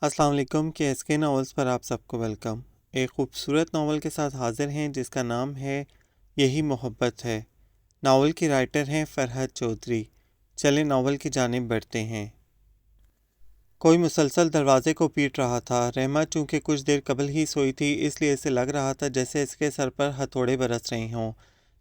السلام علیکم کے ایس کے ناولز پر آپ سب کو ویلکم۔ ایک خوبصورت ناول کے ساتھ حاضر ہیں جس کا نام ہے یہی محبت ہے۔ ناول کی رائٹر ہیں فرحت چودھری۔ چلیں ناول کی جانب بڑھتے ہیں۔ کوئی مسلسل دروازے کو پیٹ رہا تھا۔ رحمہ چونکہ کچھ دیر قبل ہی سوئی تھی اس لیے اسے لگ رہا تھا جیسے اس کے سر پر ہتھوڑے برس رہے ہوں۔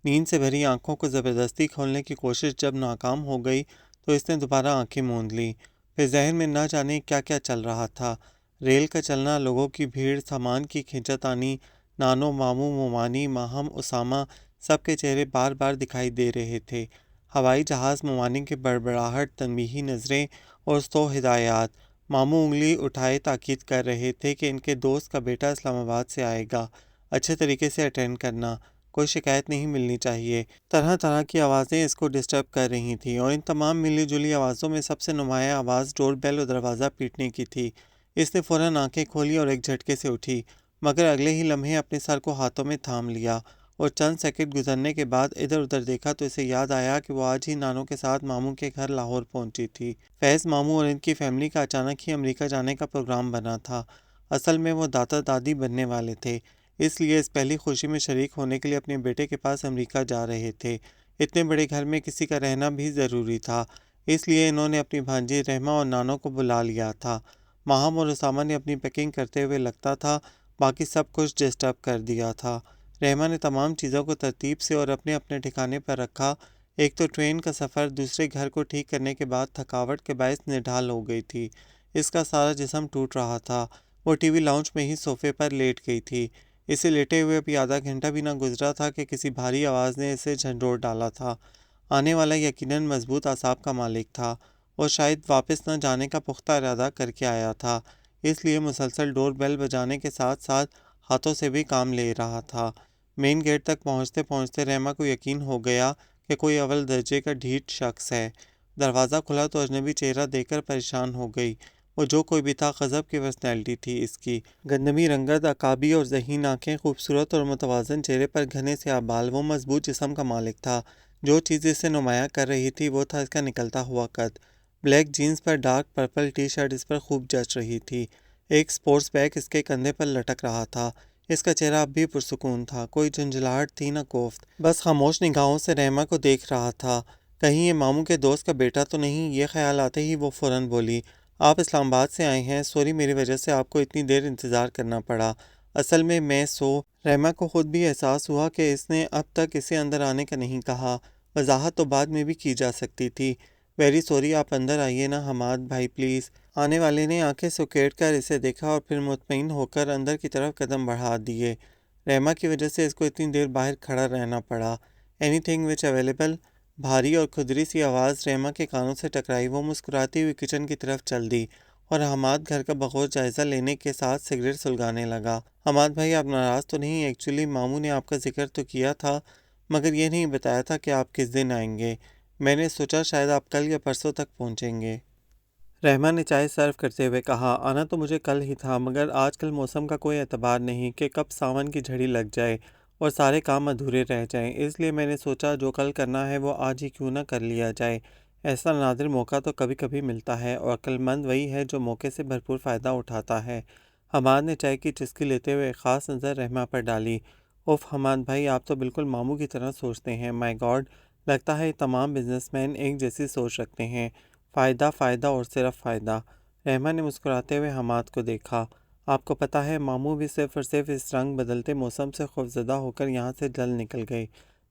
نیند سے بھری آنکھوں کو زبردستی کھولنے کی کوشش جب ناکام ہو گئی تو اس نے دوبارہ آنکھیں موند لیں۔ پھر ذہن میں نہ جانے کیا کیا چل رہا تھا۔ ریل کا چلنا، لوگوں کی بھیڑ، سامان کی کھینچاتانی، نانو، ماموں، مومانی، ماہم، اسامہ، سب کے چہرے بار بار دکھائی دے رہے تھے۔ ہوائی جہاز، مومانی کی بڑبڑاہٹ، تنبیہی نظریں اور 100 ہدایات۔ ماموں انگلی اٹھائے تاکید کر رہے تھے کہ ان کے دوست کا بیٹا اسلام آباد سے آئے گا، اچھے طریقے سے اٹینڈ کرنا، کوئی شکایت نہیں ملنی چاہیے۔ طرح طرح کی آوازیں اس کو ڈسٹرب کر رہی تھیں اور ان تمام ملی جلی آوازوں میں سب سے نمایاں آواز ڈور بیل اور دروازہ پیٹنے کی تھی۔ اس نے فوراً آنکھیں کھولی اور ایک جھٹکے سے اٹھی، مگر اگلے ہی لمحے اپنے سر کو ہاتھوں میں تھام لیا اور چند سیکنڈ گزرنے کے بعد ادھر ادھر دیکھا تو اسے یاد آیا کہ وہ آج ہی نانو کے ساتھ ماموں کے گھر لاہور پہنچی تھی۔ فیض ماموں اور ان کی فیملی کا اچانک ہی امریکہ جانے کا پروگرام بنا تھا۔ اصل میں وہ دادا دادی بننے والے تھے، اس لیے اس پہلی خوشی میں شریک ہونے کے لیے اپنے بیٹے کے پاس امریکہ جا رہے تھے۔ اتنے بڑے گھر میں کسی کا رہنا بھی ضروری تھا، اس لیے انہوں نے اپنی بھانجی رحمہ اور نانو کو بلا لیا تھا۔ ماہم اور اسامہ نے اپنی پیکنگ کرتے ہوئے لگتا تھا باقی سب کچھ ڈسٹرب کر دیا تھا۔ رحمہ نے تمام چیزوں کو ترتیب سے اور اپنے اپنے ٹھکانے پر رکھا۔ ایک تو ٹرین کا سفر، دوسرے گھر کو ٹھیک کرنے کے بعد تھکاوٹ کے باعث نڈھال ہو گئی تھی۔ اس کا سارا جسم ٹوٹ رہا تھا۔ وہ ٹی وی لاؤنج میں ہی صوفے پر لیٹ گئی تھی۔ اسے لیٹے ہوئے ابھی آدھا گھنٹہ بھی نہ گزرا تھا کہ کسی بھاری آواز نے اسے جھنجھوڑ ڈالا تھا۔ آنے والا یقیناً مضبوط اعصاب کا مالک تھا اور شاید واپس نہ جانے کا پختہ ارادہ کر کے آیا تھا، اس لیے مسلسل ڈور بیل بجانے کے ساتھ ساتھ ہاتھوں سے بھی کام لے رہا تھا۔ مین گیٹ تک پہنچتے پہنچتے رحمہ کو یقین ہو گیا کہ کوئی اول درجے کا ڈھیٹ شخص ہے۔ دروازہ کھلا تو اجنبی چہرہ دیکھ کر پریشان ہو گئی۔ وہ جو کوئی بھی تھا، غضب کی پرسنالٹی تھی اس کی۔ گندمی رنگت، عقابی اور ذہین آنکھیں، خوبصورت اور متوازن چہرے پر گھنے سیاہ بال، وہ مضبوط جسم کا مالک تھا۔ جو چیز اسے نمایاں کر رہی تھی وہ تھا اس کا نکلتا ہوا قد۔ بلیک جینز پر ڈارک پرپل ٹی شرٹ اس پر خوب جچ رہی تھی۔ ایک سپورٹس بیگ اس کے کندھے پر لٹک رہا تھا۔ اس کا چہرہ اب بھی پرسکون تھا، کوئی جھنجھلاہٹ تھی نہ کوفت، بس خاموش نگاہوں سے رحمہ کو دیکھ رہا تھا۔ کہیں یہ ماموں کے دوست کا بیٹا تو نہیں؟ یہ خیال آتے ہی وہ فوراً بولی، آپ اسلام آباد سے آئے ہیں؟ سوری، میری وجہ سے آپ کو اتنی دیر انتظار کرنا پڑا۔ اصل میں رحمہ کو خود بھی احساس ہوا کہ اس نے اب تک اسے اندر آنے کا نہیں کہا۔ وضاحت تو بعد میں بھی کی جا سکتی تھی۔ ویری سوری، آپ اندر آئیے نا حماد بھائی پلیز۔ آنے والے نے آنکھیں سکیڑ کر اسے دیکھا اور پھر مطمئن ہو کر اندر کی طرف قدم بڑھا دیے۔ رحمہ کی وجہ سے اس کو اتنی دیر باہر کھڑا رہنا پڑا۔ Any thing which available? بھاری اور کھدری سی آواز رحمہ کے کانوں سے ٹکرائی۔ وہ مسکراتی ہوئی کچن کی طرف چل دی اور حماد گھر کا بغور جائزہ لینے کے ساتھ سگریٹ سلگانے لگا۔ حماد بھائی، آپ ناراض تو نہیں؟ ایکچولی ماموں نے آپ کا ذکر تو کیا تھا مگر یہ نہیں بتایا تھا کہ آپ کس دن آئیں گے۔ میں نے سوچا شاید آپ کل یا پرسوں تک پہنچیں گے۔ رحمہ نے چائے سرو کرتے ہوئے کہا، آنا تو مجھے کل ہی تھا مگر آج کل موسم کا کوئی اعتبار نہیں کہ کب ساون کی جھڑی لگ جائے اور سارے کام ادھورے رہ جائیں، اس لیے میں نے سوچا جو کل کرنا ہے وہ آج ہی کیوں نہ کر لیا جائے۔ ایسا نادر موقع تو کبھی کبھی ملتا ہے اور عقل مند وہی ہے جو موقع سے بھرپور فائدہ اٹھاتا ہے۔ حماد نے چائے کی چسکی لیتے ہوئے ایک خاص نظر رحمہ پر ڈالی۔ اوف حماد بھائی، آپ تو بالکل ماموں کی طرح سوچتے ہیں۔ مائی گاڈ، لگتا ہے تمام بزنس مین ایک جیسی سوچ رکھتے ہیں، فائدہ فائدہ اور صرف فائدہ۔ رحمہ نے مسکراتے ہوئے حماد کو دیکھا۔ آپ کو پتہ ہے ماموں بھی صرف اور صرف اس رنگ بدلتے موسم سے خوفزدہ ہو کر یہاں سے جل نکل گئے۔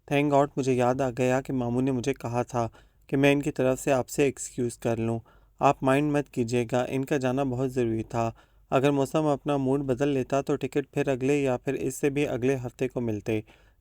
تھینک گاڈ، مجھے یاد آ گیا کہ ماموں نے مجھے کہا تھا کہ میں ان کی طرف سے آپ سے ایکسکیوز کر لوں۔ آپ مائنڈ مت کیجیے گا، ان کا جانا بہت ضروری تھا۔ اگر موسم اپنا موڈ بدل لیتا تو ٹکٹ پھر اگلے یا پھر اس سے بھی اگلے ہفتے کو ملتے،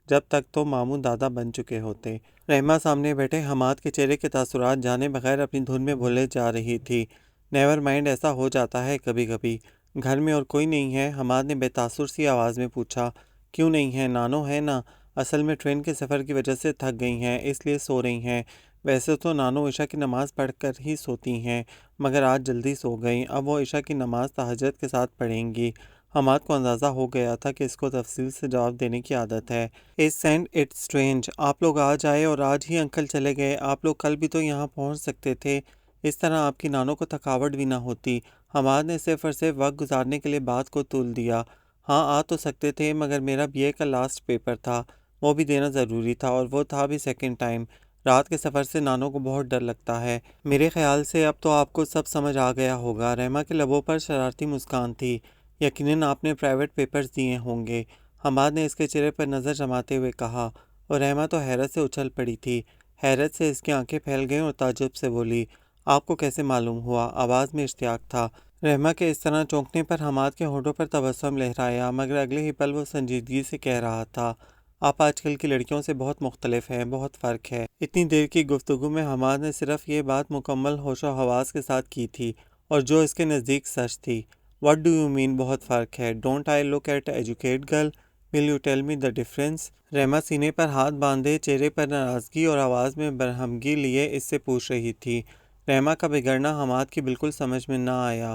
جب تک تو ماموں دادا بن چکے ہوتے۔ رحمہ سامنے بیٹھے حماد کے چہرے کے تاثرات جانے بغیر اپنی دھن میں بھولے جا رہی تھی۔ نیور مائنڈ، ایسا ہو جاتا ہے کبھی کبھی۔ گھر میں اور کوئی نہیں ہے؟ حماد نے بے تاثر سی آواز میں پوچھا۔ کیوں نہیں ہے؟ نانو ہے نا، اصل میں ٹرین کے سفر کی وجہ سے تھک گئی ہیں اس لیے سو رہی ہیں۔ ویسے تو نانو عشاء کی نماز پڑھ کر ہی سوتی ہیں مگر آج جلدی سو گئیں، اب وہ عشاء کی نماز تہجد کے ساتھ پڑھیں گی۔ حماد کو اندازہ ہو گیا تھا کہ اس کو تفصیل سے جواب دینے کی عادت ہے۔ اسنٹ اٹ اسٹرینج، آپ لوگ آج آئے اور آج ہی انکل چلے گئے، آپ لوگ کل بھی تو یہاں پہنچ سکتے تھے۔ اس طرح آپ کی نانوں کو تھکاوٹ بھی نہ ہوتی۔ حماد نے صرف اور صرف وقت گزارنے کے لیے بات کو تول دیا۔ ہاں آ تو سکتے تھے، مگر میرا BA کا لاسٹ پیپر تھا، وہ بھی دینا ضروری تھا، اور وہ تھا بھی سیکنڈ ٹائم۔ رات کے سفر سے نانوں کو بہت ڈر لگتا ہے۔ میرے خیال سے اب تو آپ کو سب سمجھ آ گیا ہوگا۔ رحمہ کے لبوں پر شرارتی مسکان تھی۔ یقیناً آپ نے پرائیویٹ پیپرز دیے ہوں گے، حماد نے اس کے چہرے پر نظر جماتے ہوئے کہا، اور رحمہ تو حیرت سے اچھل پڑی تھی۔ حیرت سے اس کی آنکھیں پھیل گئیں اور تعجب سے بولی، آپ کو کیسے معلوم ہوا؟ آواز میں اشتیاق تھا۔ رحمہ کے اس طرح چونکنے پر حماد کے ہونٹوں پر تبسم لہرایا، مگر اگلے ہی پل وہ سنجیدگی سے کہہ رہا تھا، آپ آج کل کی لڑکیوں سے بہت مختلف ہیں، بہت فرق ہے۔ اتنی دیر کی گفتگو میں حماد نے صرف یہ بات مکمل ہوش و حواس کے ساتھ کی تھی، اور جو اس کے نزدیک سچ تھی۔ What do you mean بہت فرق ہے؟ Don't I look at educated girl? Will you tell me the difference؟ رحمہ سینے پر ہاتھ باندھے، چہرے پر ناراضگی اور آواز میں برہمگی لیے اس سے پوچھ رہی تھی۔ رحمہ کا بگڑنا حماد کی بالکل سمجھ میں نہ آیا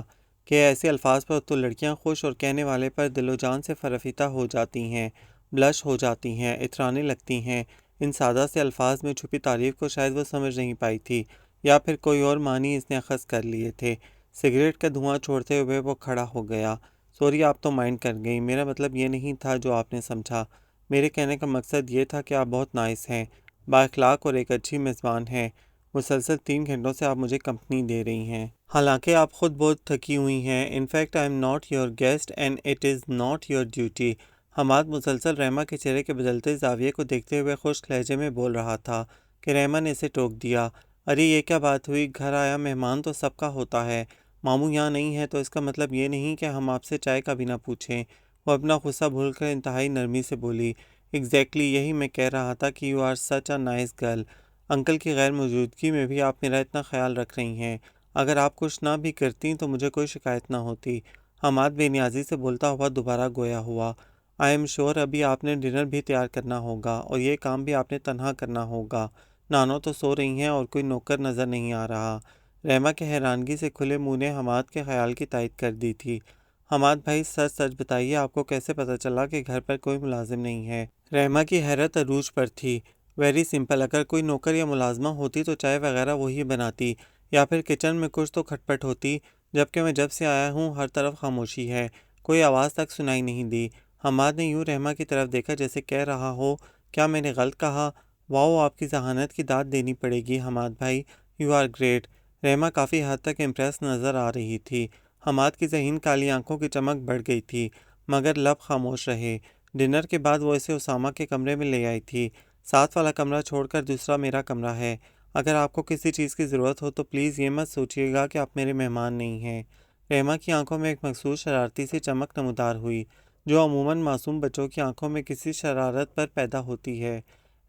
کہ ایسے الفاظ پر تو لڑکیاں خوش اور کہنے والے پر دل و جان سے فرفیتہ ہو جاتی ہیں، بلش ہو جاتی ہیں، اترانے لگتی ہیں۔ ان سادہ سے الفاظ میں چھپی تعریف کو شاید وہ سمجھ نہیں پائی تھی، یا پھر کوئی اور معنی اس نے اخذ کر لیے تھے۔ سگریٹ کا دھواں چھوڑتے ہوئے وہ کھڑا ہو گیا۔ سوری، آپ تو مائنڈ کر گئی، میرا مطلب یہ نہیں تھا جو آپ نے سمجھا۔ میرے کہنے کا مقصد یہ تھا کہ آپ بہت نائس ہیں، با اخلاق اور ایک اچھی میزبان ہیں۔ مسلسل 3 گھنٹوں سے آپ مجھے کمپنی دے رہی ہیں، حالانکہ آپ خود بہت تھکی ہوئی ہیں۔ In fact I am not your guest and it is not your duty. Hammad مسلسل رحمہ کے چہرے کے بدلتے زاویے کو دیکھتے ہوئے خشک لہجے میں بول رہا تھا کہ رحمہ نے اسے ٹوک دیا، ارے یہ کیا بات ہوئی؟ گھر آیا مہمان تو سب کا ہوتا ہے، ماموں یہاں نہیں ہے تو اس کا مطلب یہ نہیں کہ ہم آپ سے چائے کا بھی نہ پوچھیں۔ وہ اپنا غصہ بھول کر انتہائی نرمی سے بولی، ایگزیکٹلی یہی میں کہہ رہا تھا کہ you are such a nice girl. Uncle کی غیر موجودگی میں بھی آپ میرا اتنا خیال رکھ رہی ہیں، اگر آپ کچھ نہ بھی کرتیں تو مجھے کوئی شکایت نہ ہوتی۔ حماد بے نیازی سے بولتا ہوا دوبارہ گویا ہوا، آئی ایم شور ابھی آپ نے ڈنر بھی تیار کرنا ہوگا، اور یہ کام بھی آپ نے تنہا کرنا ہوگا۔ نانو تو سو رہی ہیں اور کوئی نوکر نظر نہیں آ رہا۔ رحمہ کے حیرانگی سے کھلے منہ نے حماد کے خیال کی تائید کر دی تھی۔ حماد بھائی سچ سچ بتائیے، آپ کو کیسے پتہ چلا کہ گھر پر کوئی ملازم نہیں ہے؟ رحمہ کی حیرت عروج پر تھی۔ ویری سمپل، اگر کوئی نوکر یا ملازمہ ہوتی تو چائے وغیرہ وہی بناتی، یا پھر کچن میں کچھ تو کھٹپٹ ہوتی، جبکہ میں جب سے آیا ہوں ہر طرف خاموشی ہے، کوئی آواز تک سنائی نہیں دی۔ حماد نے یوں رحمہ کی طرف دیکھا جیسے کہہ رہا ہو، کیا میں نے غلط کہا؟ واؤ، آپ کی ذہانت کی داد دینی پڑے گی حماد بھائی، یو آر گریٹ۔ رحمہ کافی حد تک امپریس نظر آ رہی تھی۔ حماد کی ذہین کالی آنکھوں کی چمک بڑھ گئی تھی، مگر لب خاموش رہے۔ ڈنر کے بعد وہ اسے اسامہ کے کمرے میں لے آئی تھی۔ ساتھ والا کمرہ چھوڑ کر دوسرا میرا کمرہ ہے، اگر آپ کو کسی چیز کی ضرورت ہو تو پلیز یہ مت سوچیے گا کہ آپ میرے مہمان نہیں ہیں۔ رحمہ کی آنکھوں میں ایک مخصوص شرارتی سی چمک نمودار ہوئی، جو عموماً معصوم بچوں کی آنکھوں میں کسی شرارت پر پیدا ہوتی ہے۔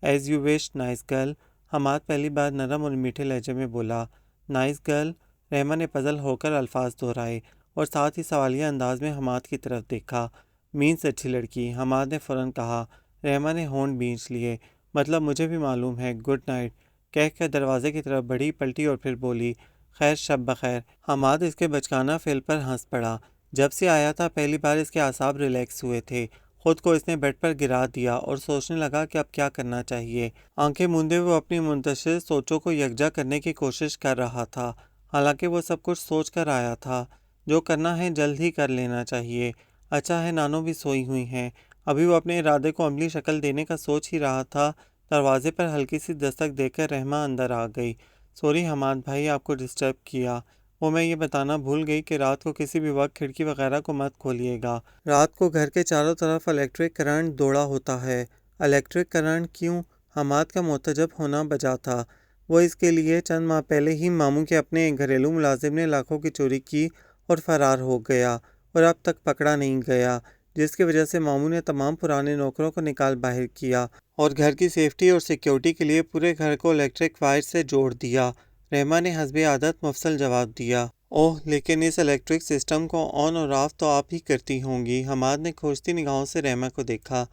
As you wish nice girl, Hammad پہلی بار نرم اور میٹھے لہجے میں بولا۔ Nice girl? رحمہ نے پزل ہو کر الفاظ دہرائے، اور ساتھ ہی سوالیہ انداز میں حماد کی طرف دیکھا۔ مینس اچھی لڑکی، حماد نے فوراً کہا۔ رحمہ نے ہونٹ بھینچ لیے، مطلب مجھے بھی معلوم ہے، گڈ نائٹ کہہ کر دروازے کی طرف بڑھی، پلٹی اور پھر بولی، خیر شب بخیر۔ حماد اس کے بچگانہ فعل پر ہنس پڑا۔ جب سے آیا تھا پہلی بار اس کے اعصاب ریلیکس ہوئے تھے۔ خود کو اس نے بیڈ پر گرا دیا اور سوچنے لگا کہ اب کیا کرنا چاہیے۔ آنکھیں موندے وہ اپنی منتشر سوچوں کو یکجا کرنے کی کوشش کر رہا تھا، حالانکہ وہ سب کچھ سوچ کر آیا تھا۔ جو کرنا ہے جلد ہی کر لینا چاہیے۔ اچھا ہے نانو بھی سوئی ہوئی ہیں۔ ابھی وہ اپنے ارادے کو عملی شکل دینے کا سوچ ہی رہا تھا، دروازے پر ہلکی سی دستک دے کر رحمہ اندر آ گئی۔ سوری حماد بھائی، آپ کو ڈسٹرب کیا، وہ میں یہ بتانا بھول گئی کہ رات کو کسی بھی وقت کھڑکی وغیرہ کو مت کھولیے گا۔ رات کو گھر کے چاروں طرف الیکٹرک کرنٹ دوڑا ہوتا ہے۔ الیکٹرک کرنٹ کیوں؟ حماد کا معتجب ہونا بجا تھا۔ وہ اس کے لیے چند ماہ پہلے ہی ماموں کے اپنے ایک گھریلو ملازم نے لاکھوں کی چوری کی اور فرار ہو گیا، اور اب تک پکڑا نہیں گیا، جس کی وجہ سے ماموں نے تمام پرانے نوکروں کو نکال باہر کیا اور گھر کی سیفٹی اور سیکیورٹی کے لیے پورے گھر کو الیکٹرک وائر سے جوڑ دیا۔ رحمہ نے حسب عادت مفصل جواب دیا، اوہ لیکن اس الیکٹرک سسٹم کو آن اور آف تو آپ ہی کرتی ہوں گی۔ حماد نے کھوجتی نگاہوں سے رحمہ کو دیکھا۔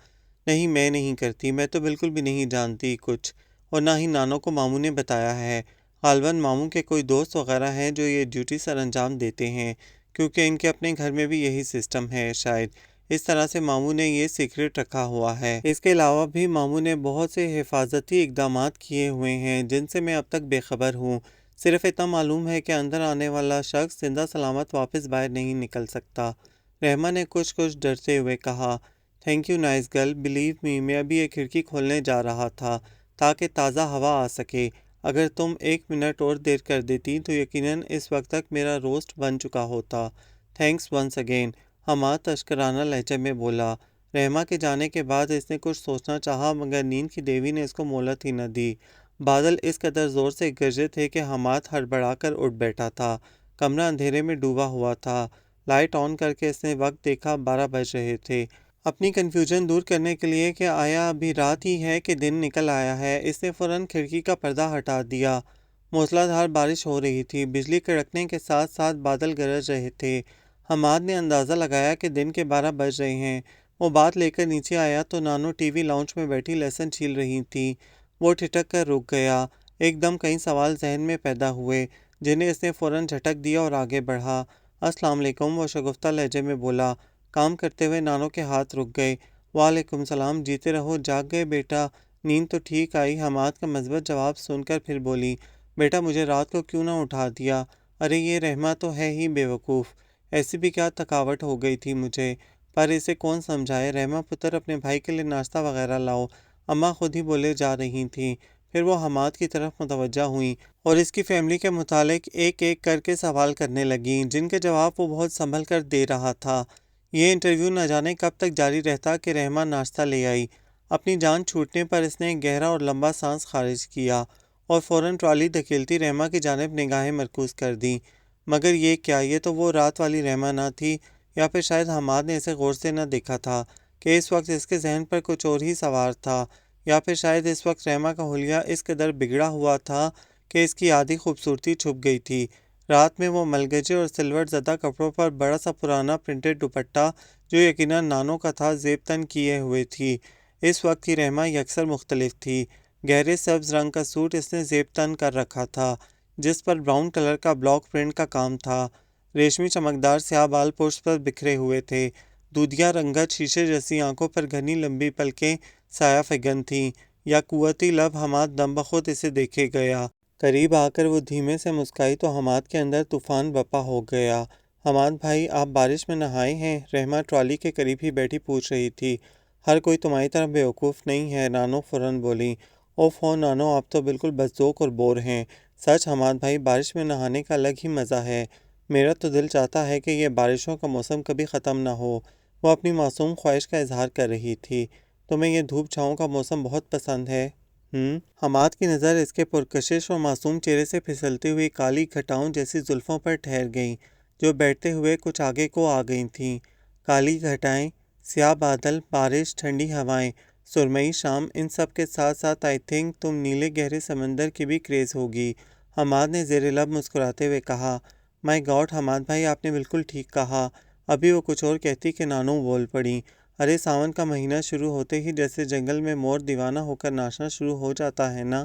نہیں میں نہیں کرتی، میں تو بالکل بھی نہیں جانتی کچھ، اور نہ ہی نانو کو ماموں نے بتایا ہے۔ غالباً ماموں کے کوئی دوست وغیرہ ہیں جو یہ ڈیوٹی سر انجام دیتے ہیں، کیونکہ ان کے اپنے گھر میں بھی یہی سسٹم ہے شاید، اس طرح سے ماموں نے یہ سیکرٹ رکھا ہوا ہے۔ اس کے علاوہ بھی ماموں نے بہت سے حفاظتی اقدامات کیے ہوئے ہیں جن سے میں اب تک بے خبر ہوں۔ صرف اتنا معلوم ہے کہ اندر آنے والا شخص زندہ سلامت واپس باہر نہیں نکل سکتا۔ رحمہ نے کچھ ڈرتے ہوئے کہا، thank you nice girl, believe me, میں ابھی ایک کھڑکی کھولنے جا رہا تھا تاکہ تازہ ہوا آ سکے۔ اگر تم 1 منٹ اور دیر کر دیتی تو یقیناً اس وقت تک میرا روسٹ بن چکا ہوتا۔ تھینکس ونس اگین، حماد تشکرانہ لہجے میں بولا۔ رحمہ کے جانے کے بعد اس نے کچھ سوچنا چاہا مگر نیند کی دیوی نے اس کو مہلت ہی نہ دی۔ بادل اس قدر زور سے گرجے تھے کہ حماد ہڑبڑا کر اٹھ بیٹھا تھا۔ کمرہ اندھیرے میں ڈوبا ہوا تھا۔ لائٹ آن کر کے اس نے وقت دیکھا، 12 بج رہے تھے۔ اپنی کنفیوژن دور کرنے کے لیے کہ آیا ابھی رات ہی ہے کہ دن نکل آیا ہے، اس نے فوراً کھڑکی کا پردہ ہٹا دیا۔ موسلا دھار بارش ہو رہی تھی، بجلی کڑکنے کے ساتھ ساتھ بادل گرج رہے تھے۔ حماد نے اندازہ لگایا کہ دن کے 12 بج رہے ہیں۔ وہ بات لے کر نیچے آیا تو نانو ٹی وی لاؤنج میں بیٹھی لہسن چھیل رہی تھی۔ وہ ٹھٹک کر رک گیا۔ ایک دم کئی سوال ذہن میں پیدا ہوئے جنہیں اس نے فوراً جھٹک دیا اور آگے بڑھا۔ السلام علیکم، وہ شگفتہ لہجے میں بولا۔ کام کرتے ہوئے نانو کے ہاتھ رک گئے۔ وعلیکم السلام، جیتے رہو، جاگ گئے بیٹا؟ نیند تو ٹھیک آئی؟ حماد کا مثبت جواب سن کر پھر بولی، بیٹا مجھے رات کو کیوں نہ اٹھا دیا؟ ارے یہ رحمہ تو ہے ہی بیوقوف، ایسی بھی کیا تھکاوٹ ہو گئی تھی مجھے، پر اسے کون سمجھائے؟ رحمہ پتر اپنے بھائی کے لیے ناشتہ وغیرہ لاؤ، اماں خود ہی بولے جا رہی تھیں۔ پھر وہ حماد کی طرف متوجہ ہوئیں اور اس کی فیملی کے متعلق ایک ایک کر کے سوال کرنے لگیں جن کے جواب وہ بہت سنبھل کر دے رہا تھا۔ یہ انٹرویو نہ جانے کب تک جاری رہتا کہ رحمہ ناشتہ لے آئی۔ اپنی جان چھوٹنے پر اس نے ایک گہرا اور لمبا سانس خارج کیا اور فوراً ٹرالی دھکیلتی رحمہ کی جانب نگاہیں مرکوز کر دیں۔ مگر یہ کیا، یہ تو وہ رات والی رحمہ نہ تھی، یا پھر شاید حماد نے اسے غور سے نہ دیکھا تھا کہ اس وقت اس کے ذہن پر کچھ اور ہی سوار تھا، یا پھر شاید اس وقت رحمہ کا حلیہ اس قدر بگڑا ہوا تھا کہ اس کی آدھی خوبصورتی چھپ گئی تھی۔ رات میں وہ ملگجے اور سلور زدہ کپڑوں پر بڑا سا پرانا پرنٹڈ دوپٹہ جو یقیناً نانو کا تھا زیب تن کیے ہوئے تھی۔ اس وقت کی رحمہ یکسر مختلف تھی۔ گہرے سبز رنگ کا سوٹ اس نے زیب تن کر رکھا تھا جس پر براؤن کلر کا بلاک پرنٹ کا کام تھا۔ ریشمی چمکدار سیاہ بال پشت پر بکھرے ہوئے تھے۔ دودھیا رنگت شیشے جیسی آنکھوں پر گھنی لمبی پلکیں سایہ فگن تھیں۔ یا قوتی لب حماد دم بخود اسے دیکھے گیا۔ قریب آ کر وہ دھیمے سے مسکرائی تو حماد کے اندر طوفان بپا ہو گیا۔ حماد بھائی، آپ بارش میں نہائے ہیں؟ رحمہ ٹرالی کے قریب ہی بیٹھی پوچھ رہی تھی۔ ہر کوئی تمہاری طرح بیوقوف نہیں ہے، نانو فوراً بولی۔ اوف ہو نانو، آپ تو بالکل بزذوق اور بور ہیں۔ سچ حماد بھائی، بارش میں نہانے کا الگ ہی مزہ ہے۔ میرا تو دل چاہتا ہے کہ یہ بارشوں کا موسم کبھی ختم نہ ہو۔ وہ اپنی معصوم خواہش کا اظہار کر رہی تھی۔ تمہیں یہ دھوپ چھاؤں کا موسم بہت پسند ہے؟ حماد کی نظر اس کے پرکشش اور معصوم چہرے سے پھسلتی ہوئی کالی گھٹاؤں جیسی زلفوں پر ٹھہر گئیں جو بیٹھتے ہوئے کچھ آگے کو آ گئی تھیں۔ کالی گھٹائیں، سیاہ بادل، بارش، ٹھنڈی ہوائیں، سرمئی شام، ان سب کے ساتھ ساتھ آئی تھنک تم نیلے گہرے سمندر کی بھی کریز ہوگی۔ حماد نے زیر لب مسکراتے ہوئے کہا۔ مائی گاڈ حماد بھائی، آپ نے بالکل ٹھیک کہا۔ ابھی وہ کچھ اور کہتی کہ نانو بول پڑی۔ ارے ساون کا مہینہ شروع ہوتے ہی جیسے جنگل میں مور دیوانہ ہو کر ناچنا شروع ہو جاتا ہے نا،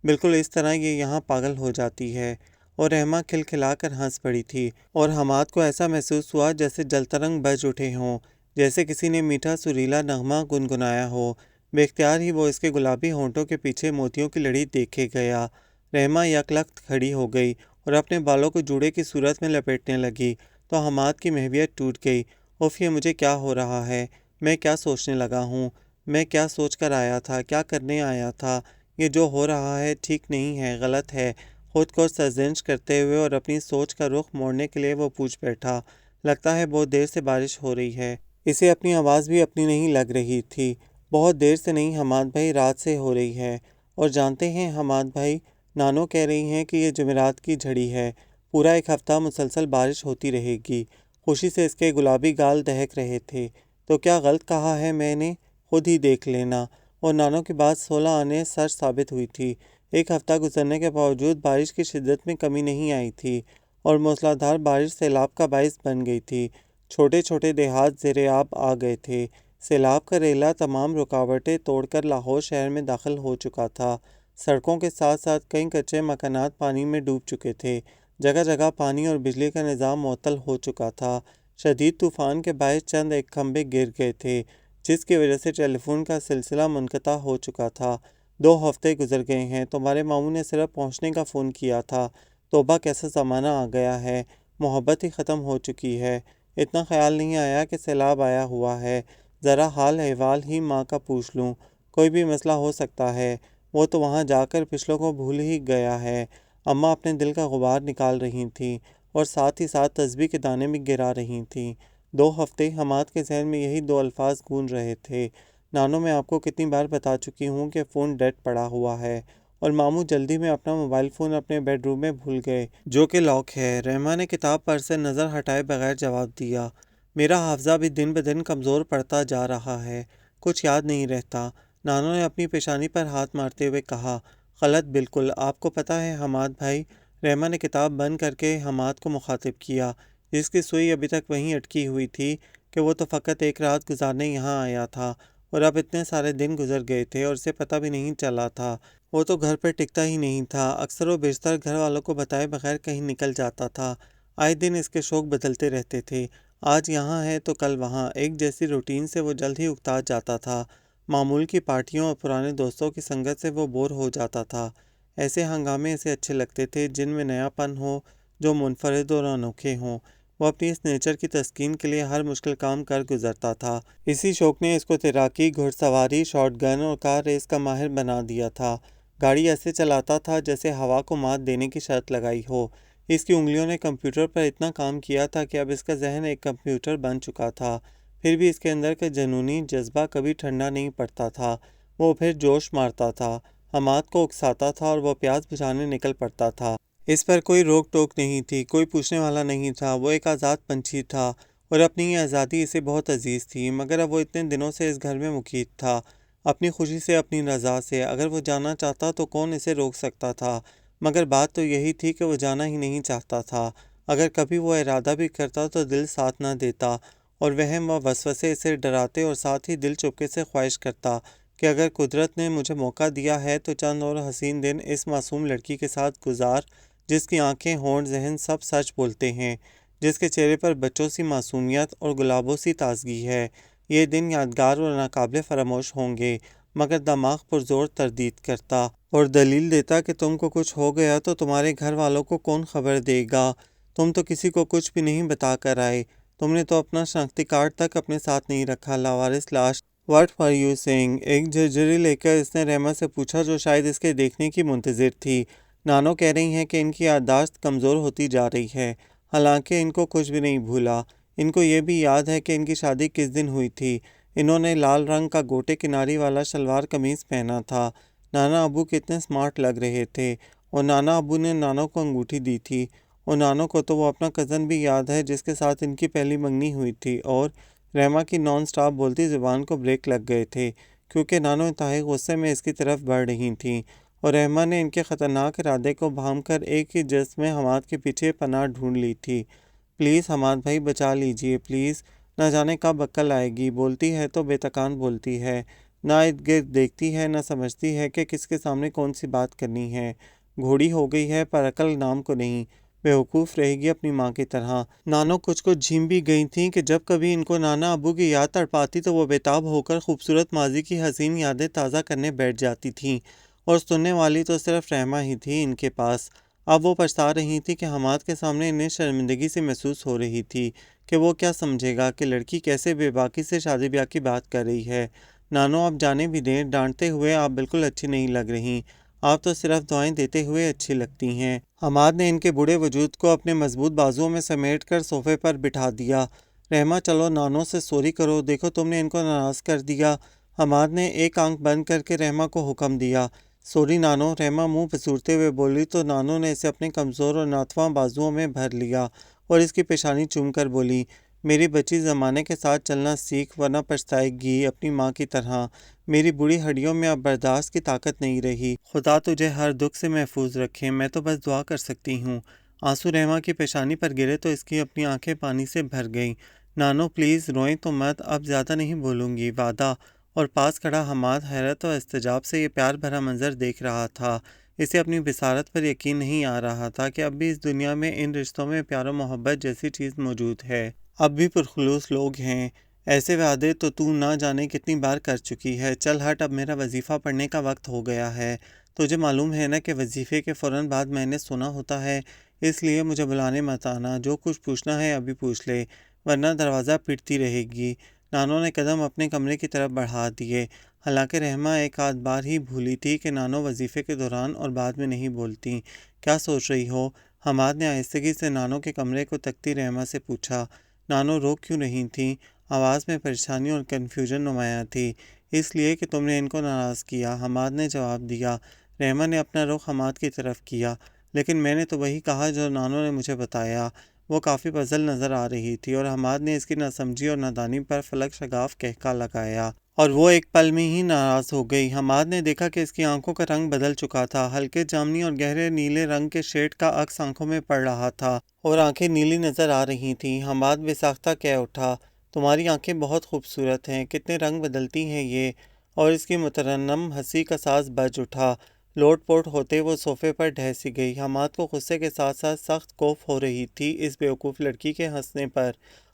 بالکل اس طرح یہ یہاں پاگل ہو جاتی ہے۔ اور رحمہ کھلکھلا کر ہنس پڑی تھی اور حماد کو ایسا محسوس ہوا جیسے جلترنگ بج اٹھے ہوں، جیسے کسی نے میٹھا سریلا نغمہ گنگنایا ہو۔ بے اختیار ہی وہ اس کے گلابی ہونٹوں کے پیچھے موتیوں کی لڑی دیکھے گیا۔ رحمہ یک لخت کھڑی ہو گئی اور اپنے بالوں کو جوڑے کی صورت میں لپیٹنے لگی تو حماد کی محویت ٹوٹ گئی۔ اوف، یہ مجھے کیا ہو رہا ہے؟ میں کیا سوچنے لگا ہوں؟ میں کیا سوچ کر آیا تھا؟ کیا کرنے آیا تھا؟ یہ جو ہو رہا ہے ٹھیک نہیں ہے، غلط ہے۔ خود کو سرزنش کرتے ہوئے اور اپنی سوچ کا رخ موڑنے کے لیے وہ پوچھ بیٹھا، لگتا ہے بہت دیر سے بارش ہو رہی ہے۔ اسے اپنی آواز بھی اپنی نہیں لگ رہی تھی۔ بہت دیر سے نہیں حماد بھائی، رات سے ہو رہی ہے۔ اور جانتے ہیں حماد بھائی، نانو کہہ رہی ہیں کہ یہ جمعرات کی جھڑی ہے، پورا ایک ہفتہ مسلسل بارش ہوتی رہے گی۔ خوشی سے اس کے گلابی گال دہک رہے تھے۔ تو کیا غلط کہا ہے میں نے؟ خود ہی دیکھ لینا۔ اور نانو کی بات 16 آنے سچ ثابت ہوئی تھی۔ ایک ہفتہ گزرنے کے باوجود بارش کی شدت میں کمی نہیں آئی تھی اور موسلادھار بارش سیلاب کا باعث بن گئی تھی۔ چھوٹے چھوٹے دیہات زیر آب آ گئے تھے۔ سیلاب کا ریلا تمام رکاوٹیں توڑ کر لاہور شہر میں داخل ہو چکا تھا۔ سڑکوں کے ساتھ ساتھ کئی کچے مکانات پانی میں ڈوب چکے تھے۔ جگہ جگہ پانی اور بجلی کا نظام معطل ہو چکا تھا۔ شدید طوفان کے باعث چند ایک کھمبے گر گئے تھے جس کی وجہ سے ٹیلی فون کا سلسلہ منقطع ہو چکا تھا۔ 2 ہفتے گزر گئے ہیں، تمہارے ماموں نے صرف پہنچنے کا فون کیا تھا، توبہ کیسا زمانہ آ گیا ہے، محبت ہی ختم ہو چکی ہے۔ اتنا خیال نہیں آیا کہ سیلاب آیا ہوا ہے، ذرا حال احوال ہی ماں کا پوچھ لوں، کوئی بھی مسئلہ ہو سکتا ہے۔ وہ تو وہاں جا کر پچھلوں کو بھول ہی گیا ہے۔ اماں اپنے دل کا غبار نکال رہی تھیں اور ساتھ ہی ساتھ تسبیح کے دانے بھی گرا رہی تھیں۔ 2 ہفتے حماد کے ذہن میں یہی 2 الفاظ گونج رہے تھے، نانو میں آپ کو کتنی بار بتا چکی ہوں کہ فون ڈیڈ پڑا ہوا ہے، اور ماموں جلدی میں اپنا موبائل فون اپنے بیڈ روم میں بھول گئے جو کہ لاک ہے۔ رحمہ نے کتاب پر سے نظر ہٹائے بغیر جواب دیا، میرا حافظہ بھی دن بدن کمزور پڑتا جا رہا ہے، کچھ یاد نہیں رہتا۔ نانو نے اپنی پیشانی پر ہاتھ مارتے ہوئے کہا، غلط بالکل، آپ کو پتہ ہے حماد بھائی۔ رحمہ نے کتاب بند کر کے حماد کو مخاطب کیا، جس کی سوئی ابھی تک وہیں اٹکی ہوئی تھی، کہ وہ تو فقط ایک رات گزارنے یہاں آیا تھا اور اب اتنے سارے دن گزر گئے تھے اور اسے پتہ بھی نہیں چلا تھا۔ وہ تو گھر پر ٹکتا ہی نہیں تھا، اکثر و بیشتر گھر والوں کو بتائے بغیر کہیں نکل جاتا تھا۔ آئے دن اس کے شوق بدلتے رہتے تھے، آج یہاں ہے تو کل وہاں، ایک جیسی روٹین سے وہ جلد ہی اکتا جاتا تھا۔ معمول کی پارٹیوں اور پرانے دوستوں کی سنگت سے وہ بور ہو جاتا تھا۔ ایسے ہنگامے اسے اچھے لگتے تھے جن میں نیا پن ہو، جو منفرد اور انوکھے ہوں۔ وہ اپنی اس نیچر کی تسکین کے لیے ہر مشکل کام کر گزرتا تھا۔ اسی شوق نے اس کو تیراکی، گھڑ سواری، شاٹ گن اور کار ریس کا ماہر بنا دیا تھا۔ گاڑی ایسے چلاتا تھا جیسے ہوا کو مات دینے کی شرط لگائی ہو۔ اس کی انگلیوں نے کمپیوٹر پر اتنا کام کیا تھا کہ اب اس کا ذہن ایک کمپیوٹر بن چکا تھا۔ پھر بھی اس کے اندر کا جنونی جذبہ کبھی ٹھنڈا نہیں پڑتا تھا، وہ پھر جوش مارتا تھا، حماد کو اکساتا تھا اور وہ پیاس بجھانے نکل پڑتا تھا۔ اس پر کوئی روک ٹوک نہیں تھی، کوئی پوچھنے والا نہیں تھا، وہ ایک آزاد پنچھی تھا اور اپنی یہ آزادی اسے بہت عزیز تھی۔ مگر اب وہ اتنے دنوں سے اس گھر میں مقید تھا، اپنی خوشی سے، اپنی رضا سے۔ اگر وہ جانا چاہتا تو کون اسے روک سکتا تھا؟ مگر بات تو یہی تھی کہ وہ جانا ہی نہیں چاہتا تھا۔ اگر کبھی وہ ارادہ بھی کرتا تو دل ساتھ نہ دیتا، اور وہم و وسوسے اسے ڈراتے، اور ساتھ ہی دل چپکے سے خواہش کرتا کہ اگر قدرت نے مجھے موقع دیا ہے تو چند اور حسین دن اس معصوم لڑکی کے ساتھ گزار، جس کی آنکھیں، ہونٹ، ذہن سب سچ بولتے ہیں، جس کے چہرے پر بچوں سی معصومیت اور گلابوں سی تازگی ہے۔ یہ دن یادگار اور ناقابل فراموش ہوں گے۔ مگر دماغ پرزور تردید کرتا اور دلیل دیتا کہ تم کو کچھ ہو گیا تو تمہارے گھر والوں کو کون خبر دے گا؟ تم تو کسی کو کچھ بھی نہیں بتا کر آئے، تم نے تو اپنا شناختی کارڈ تک اپنے ساتھ نہیں رکھا، لاوارث لاش۔ What are you saying? ایک جھرجھری لے کر اس نے رحمہ سے پوچھا، جو شاید اس کے دیکھنے کی منتظر تھی۔ نانو کہہ رہی ہیں کہ ان کی یادداشت کمزور ہوتی جا رہی ہے، حالانکہ ان کو کچھ بھی نہیں بھولا۔ ان کو یہ بھی یاد ہے کہ ان کی شادی کس دن ہوئی تھی۔ انہوں نے لال رنگ کا گوٹے کناری والا شلوار قمیص پہنا تھا۔ نانا ابو کتنے سمارٹ لگ رہے تھے، اور نانا ابو نے نانو کو انگوٹھی دی تھی، اور نانو کو تو وہ اپنا کزن بھی یاد ہے جس کے ساتھ ان کی پہلی منگنی ہوئی تھی۔ اور رحمہ کی نان سٹاپ بولتی زبان کو بریک لگ گئے تھے، کیونکہ نانو انتہائی غصے میں اس کی طرف بڑھ رہی تھیں، اور رحمہ نے ان کے خطرناک ارادے کو بھانپ کر ایک ہی جس میں حماد کے پیچھے پناہ ڈھونڈ لی تھی۔ پلیز حماد بھائی بچا لیجئے پلیز، نہ جانے کب عقل آئے گی۔ بولتی ہے تو بے تکان بولتی ہے، نہ ارد گرد دیکھتی ہے، نہ سمجھتی ہے کہ کس کے سامنے کون سی بات کرنی ہے۔ گھوڑی ہو گئی ہے پر عقل نام کو نہیں، بیوقوف رہے گی اپنی ماں کی طرح۔ نانو کچھ جھیم بھی گئی تھیں کہ جب کبھی ان کو نانا ابو کی یاد تڑپاتی تو وہ بےتاب ہو کر خوبصورت ماضی کی حسین یادیں تازہ کرنے بیٹھ جاتی تھیں، اور سننے والی تو صرف رحمہ ہی تھی ان کے پاس۔ اب وہ پچھتا رہی تھی کہ حماد کے سامنے انہیں شرمندگی سی محسوس ہو رہی تھی کہ وہ کیا سمجھے گا کہ لڑکی کیسے بے باکی سے شادی بیاہ کی بات کر رہی ہے۔ نانو آپ جانے بھی دیں، ڈانٹتے ہوئے آپ بالکل اچھی نہیں لگ رہی، آپ تو صرف دعائیں دیتے ہوئے اچھی لگتی ہیں۔ حماد نے ان کے بوڑھے وجود کو اپنے مضبوط بازوؤں میں سمیٹ کر صوفے پر بٹھا دیا۔ رحمہ چلو نانو سے سوری کرو، دیکھو تم نے ان کو ناراض کر دیا۔ حماد نے ایک آنکھ بند کر کے رحمہ کو حکم دیا۔ سوری نانو، رحمہ منہ پسورتے ہوئے بولی تو نانو نے اسے اپنے کمزور اور ناتواں بازوؤں میں بھر لیا اور اس کی پیشانی چوم کر بولی، میری بچی زمانے کے ساتھ چلنا سیکھ ورنہ پچھتائے گی اپنی ماں کی طرح۔ میری بوڑھی ہڈیوں میں اب برداشت کی طاقت نہیں رہی۔ خدا تجھے ہر دکھ سے محفوظ رکھے، میں تو بس دعا کر سکتی ہوں۔ آنسو رحمہ کی پیشانی پر گرے تو اس کی اپنی آنکھیں پانی سے بھر گئیں۔ نانو پلیز روئیں تو مت، اب زیادہ نہیں بولوں گی، وعدہ۔ اور پاس کھڑا حماد حیرت و استعجاب سے یہ پیار بھرا منظر دیکھ رہا تھا۔ اسے اپنی بصارت پر یقین نہیں آ رہا تھا کہ اب بھی اس دنیا میں ان رشتوں میں پیار و محبت جیسی چیز موجود ہے، اب بھی پرخلوص لوگ ہیں۔ ایسے وعدے تو نہ جانے کتنی بار کر چکی ہے۔ چل ہٹ، اب میرا وظیفہ پڑھنے کا وقت ہو گیا ہے، تجھے معلوم ہے نا کہ وظیفے کے فوراً بعد میں نے سنا ہوتا ہے، اس لیے مجھے بلانے مت آنا، جو کچھ پوچھنا ہے ابھی پوچھ لے، ورنہ دروازہ پٹتی رہے گی۔ نانو نے قدم اپنے کمرے کی طرف بڑھا دیے۔ حالانکہ رحمہ ایک آدھ بار ہی بھولی تھی کہ نانو وظیفے کے دوران اور بعد میں نہیں بولتی۔ کیا سوچ رہی ہو؟ حماد نے آہستگی سے نانو کے کمرے کو تکتی رحمہ سے پوچھا۔ نانو رو کیوں رہی تھیں؟ آواز میں پریشانی اور کنفیوژن نمایاں تھی۔ اس لیے کہ تم نے ان کو ناراض کیا، حماد نے جواب دیا۔ رحمہ نے اپنا رخ حماد کی طرف کیا۔ لیکن میں نے تو وہی کہا جو نانو نے مجھے بتایا۔ وہ کافی پزل نظر آ رہی تھی اور حماد نے اس کی ناسمجھی اور نادانی پر فلک شگاف کہکا لگایا، اور وہ ایک پل میں ہی ناراض ہو گئی۔ حماد نے دیکھا کہ اس کی آنکھوں کا رنگ بدل چکا تھا، ہلکے جامنی اور گہرے نیلے رنگ کے شیڈ کا عکس آنکھوں میں پڑ رہا تھا اور آنکھیں نیلی نظر آ رہی تھیں۔ حماد بے ساختہ کہہ اٹھا، تمہاری آنکھیں بہت خوبصورت ہیں، کتنے رنگ بدلتی ہیں یہ، اور اس کی مترنم ہنسی کا ساز بج اٹھا۔ لوٹ پوٹ ہوتے وہ صوفے پر ڈھہ سی گئی۔ حماد کو غصے کے ساتھ ساتھ سخت کوف ہو رہی تھی اس بیوقوف لڑکی کے ہنسنے پر۔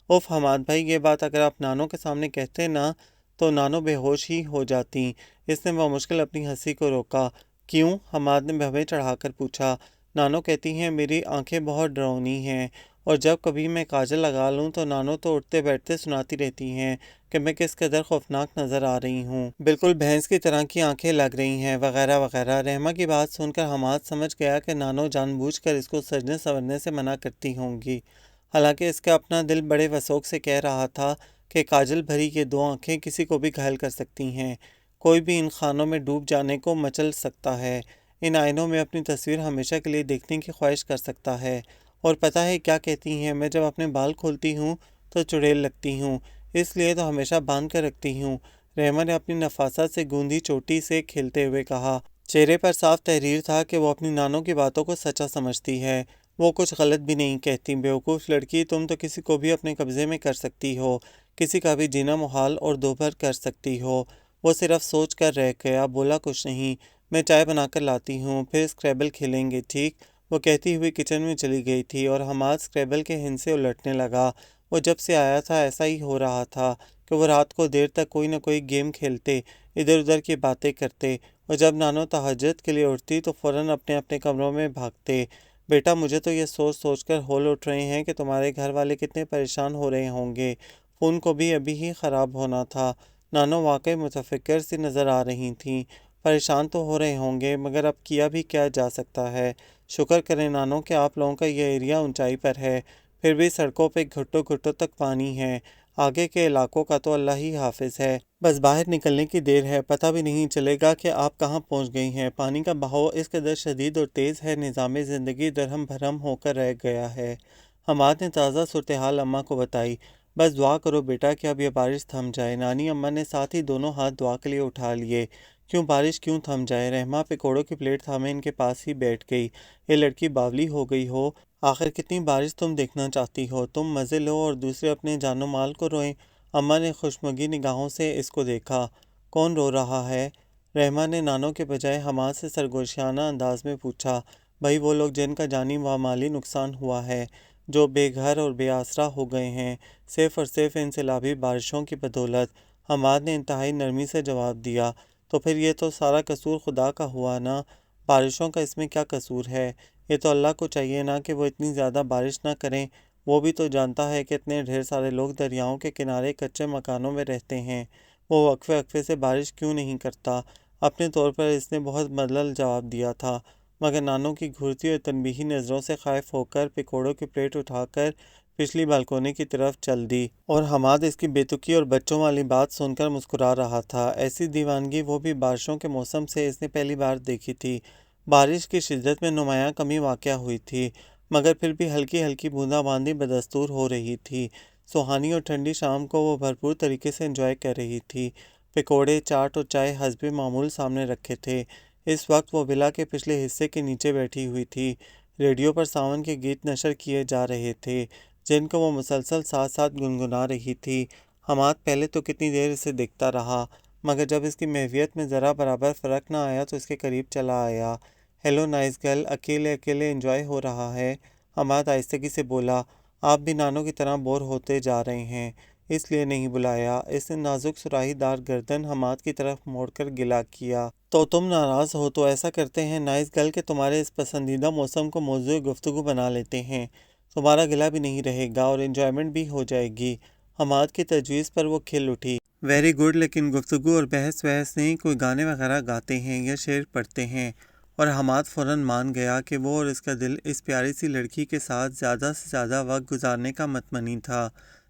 اوف حماد بھائی، یہ بات اگر آپ نانو کے سامنے کہتے نا تو نانو بے ہوش ہی ہو جاتی۔ اس نے بمشکل اپنی ہنسی کو روکا۔ کیوں؟ حماد نے بھویں چڑھا کر پوچھا۔ نانو کہتی ہیں میری آنکھیں بہت ڈراؤنی ہیں، اور جب کبھی میں کاجل لگا لوں تو نانو تو اٹھتے بیٹھتے سناتی رہتی ہیں کہ میں کس قدر خوفناک نظر آ رہی ہوں، بالکل بھینس کی طرح کی آنکھیں لگ رہی ہیں، وغیرہ وغیرہ۔ رحمہ کی بات سن کر حماد سمجھ گیا کہ نانو جان بوجھ کر اس کو سجنے سنورنے سے منع کرتی ہوں گی، حالانکہ اس کا اپنا دل بڑے وثوق سے کہہ رہا تھا کہ کاجل بھری یہ دو آنکھیں کسی کو بھی گھائل کر سکتی ہیں، کوئی بھی ان خانوں میں ڈوب جانے کو مچل سکتا ہے، ان آئینوں میں اپنی تصویر ہمیشہ کے لیے دیکھنے کی خواہش کر سکتا ہے۔ اور پتہ ہے کیا کہتی ہیں، میں جب اپنے بال کھولتی ہوں تو چڑیل لگتی ہوں، اس لیے تو ہمیشہ باندھ کر رکھتی ہوں۔ رحمہ نے اپنی نفاست سے گوندھی چوٹی سے کھیلتے ہوئے کہا۔ چہرے پر صاف تحریر تھا کہ وہ اپنی نانو کی باتوں کو سچا سمجھتی ہے، وہ کچھ غلط بھی نہیں کہتی۔ بیوقوف لڑکی، تم تو کسی کو بھی اپنے قبضے میں کر سکتی ہو، کسی کا بھی جینا محال اور دوبھر کر سکتی ہو۔ وہ صرف سوچ کر رہ گیا، بولا کچھ نہیں۔ میں چائے بنا کر لاتی ہوں، پھر اسکریبل کھیلیں گے، ٹھیک؟ وہ کہتی ہوئی کچن میں چلی گئی تھی اور حماد اسکریبل کے ہند سے الٹنے لگا۔ وہ جب سے آیا تھا ایسا ہی ہو رہا تھا کہ وہ رات کو دیر تک کوئی نہ کوئی گیم کھیلتے، ادھر ادھر کی باتیں کرتے، اور جب نانو تہجد کے لیے اٹھتی تو فوراً اپنے اپنے کمروں میں بھاگتے۔ بیٹا، مجھے تو یہ سوچ سوچ کر ہول اٹھ رہے ہیں کہ تمہارے گھر والے کتنے پریشان ہو رہے ہوں گے، فون کو بھی ابھی ہی خراب ہونا تھا۔ نانو واقعی متفکر سی نظر آ رہی تھیں۔ پریشان تو ہو رہے ہوں گے، مگر اب کیا بھی کیا جا سکتا ہے؟ شکر کریں نانو کہ آپ لوگوں کا یہ ایریا اونچائی پر ہے، پھر بھی سڑکوں پہ گھٹوں گھٹوں تک پانی ہے، آگے کے علاقوں کا تو اللہ ہی حافظ ہے، بس باہر نکلنے کی دیر ہے، پتہ بھی نہیں چلے گا کہ آپ کہاں پہنچ گئی ہیں۔ پانی کا بہاؤ اس قدر شدید اور تیز ہے، نظام زندگی درہم بھرم ہو کر رہ گیا ہے۔ حماد نے تازہ صورتحال اماں کو بتائی۔ بس دعا کرو بیٹا کہ اب یہ بارش تھم جائے۔ نانی اماں نے ساتھ ہی دونوں ہاتھ دعا کے لیے اٹھا لیے۔ کیوں بارش کیوں تھم جائے؟ رحمہ پکوڑوں کی پلیٹ تھامے ان کے پاس ہی بیٹھ گئی۔ یہ لڑکی باولی ہو گئی ہو، آخر کتنی بارش تم دیکھنا چاہتی ہو؟ تم مزے لو اور دوسرے اپنے جان و مال کو روئیں۔ اماں نے خوشمگی نگاہوں سے اس کو دیکھا۔ کون رو رہا ہے؟ رحمہ نے نانو کے بجائے حماد سے سرگوشیانہ انداز میں پوچھا۔ بھائی وہ لوگ جن کا جانی و مالی نقصان ہوا ہے، جو بے گھر اور بے آسرا ہو گئے ہیں، صرف اور صرف ان سیلابی بارشوں کی بدولت۔ حماد نے انتہائی نرمی سے جواب دیا۔ تو پھر یہ تو سارا قصور خدا کا ہوا نا، بارشوں کا اس میں کیا قصور ہے؟ یہ تو اللہ کو چاہیے نا کہ وہ اتنی زیادہ بارش نہ کریں، وہ بھی تو جانتا ہے کہ اتنے ڈھیر سارے لوگ دریاؤں کے کنارے کچے مکانوں میں رہتے ہیں، وہ وقفے وقفے سے بارش کیوں نہیں کرتا؟ اپنے طور پر اس نے بہت ملل جواب دیا تھا، مگر نانو کی گھورتی اور تنبیہی نظروں سے خائف ہو کر پکوڑوں کی پلیٹ اٹھا کر پچھلی بالکونی کی طرف چل دی، اور حماد اس کی بے تکی اور بچوں والی بات سن کر مسکرا رہا تھا۔ ایسی دیوانگی وہ بھی بارشوں کے موسم سے اس نے پہلی بار دیکھی تھی۔ بارش کی شدت میں نمایاں کمی واقع ہوئی تھی، مگر پھر بھی ہلکی ہلکی بوندا باندی بدستور ہو رہی تھی۔ سہانی اور ٹھنڈی شام کو وہ بھرپور طریقے سے انجوائے کر رہی تھی۔ پکوڑے، چاٹ اور چائے حسب معمول سامنے رکھے تھے۔ اس وقت وہ ولا کے پچھلے حصے کے نیچے بیٹھی ہوئی تھی۔ ریڈیو پر ساون کے گیت نشر کیے جا رہے تھے، جن کو وہ مسلسل ساتھ ساتھ گنگنا رہی تھی۔ حماد پہلے تو کتنی دیر اسے دیکھتا رہا، مگر جب اس کی محویت میں ذرا برابر فرق نہ آیا تو اس کے قریب چلا آیا۔ ہیلو نائس گرل، اکیلے اکیلے انجوائے ہو رہا ہے؟ حماد آہستگی سے بولا۔ آپ بھی نانو کی طرح بور ہوتے جا رہے ہیں، اس لیے نہیں بلایا۔ اس نے نازک سراہی دار گردن حماد کی طرف موڑ کر گلا کیا۔ تو تم ناراض ہو تو ایسا کرتے ہیں نائس گرل کہ تمہارے اس پسندیدہ موسم کو موضوع گفتگو بنا لیتے ہیں، تمہارا گلا بھی نہیں رہے گا اور انجوائمنٹ بھی ہو جائے گی۔ حماد کی تجویز پر وہ کھل اٹھی۔ ویری گڈ، لیکن گفتگو اور بحث نہیں، کوئی گانے وغیرہ گاتے ہیں یا شعر پڑھتے ہیں۔ اور حماد فوراً مان گیا کہ وہ اور اس کا دل اس پیاری سی لڑکی کے ساتھ زیادہ سے زیادہ وقت گزارنے کا متمنی تھا۔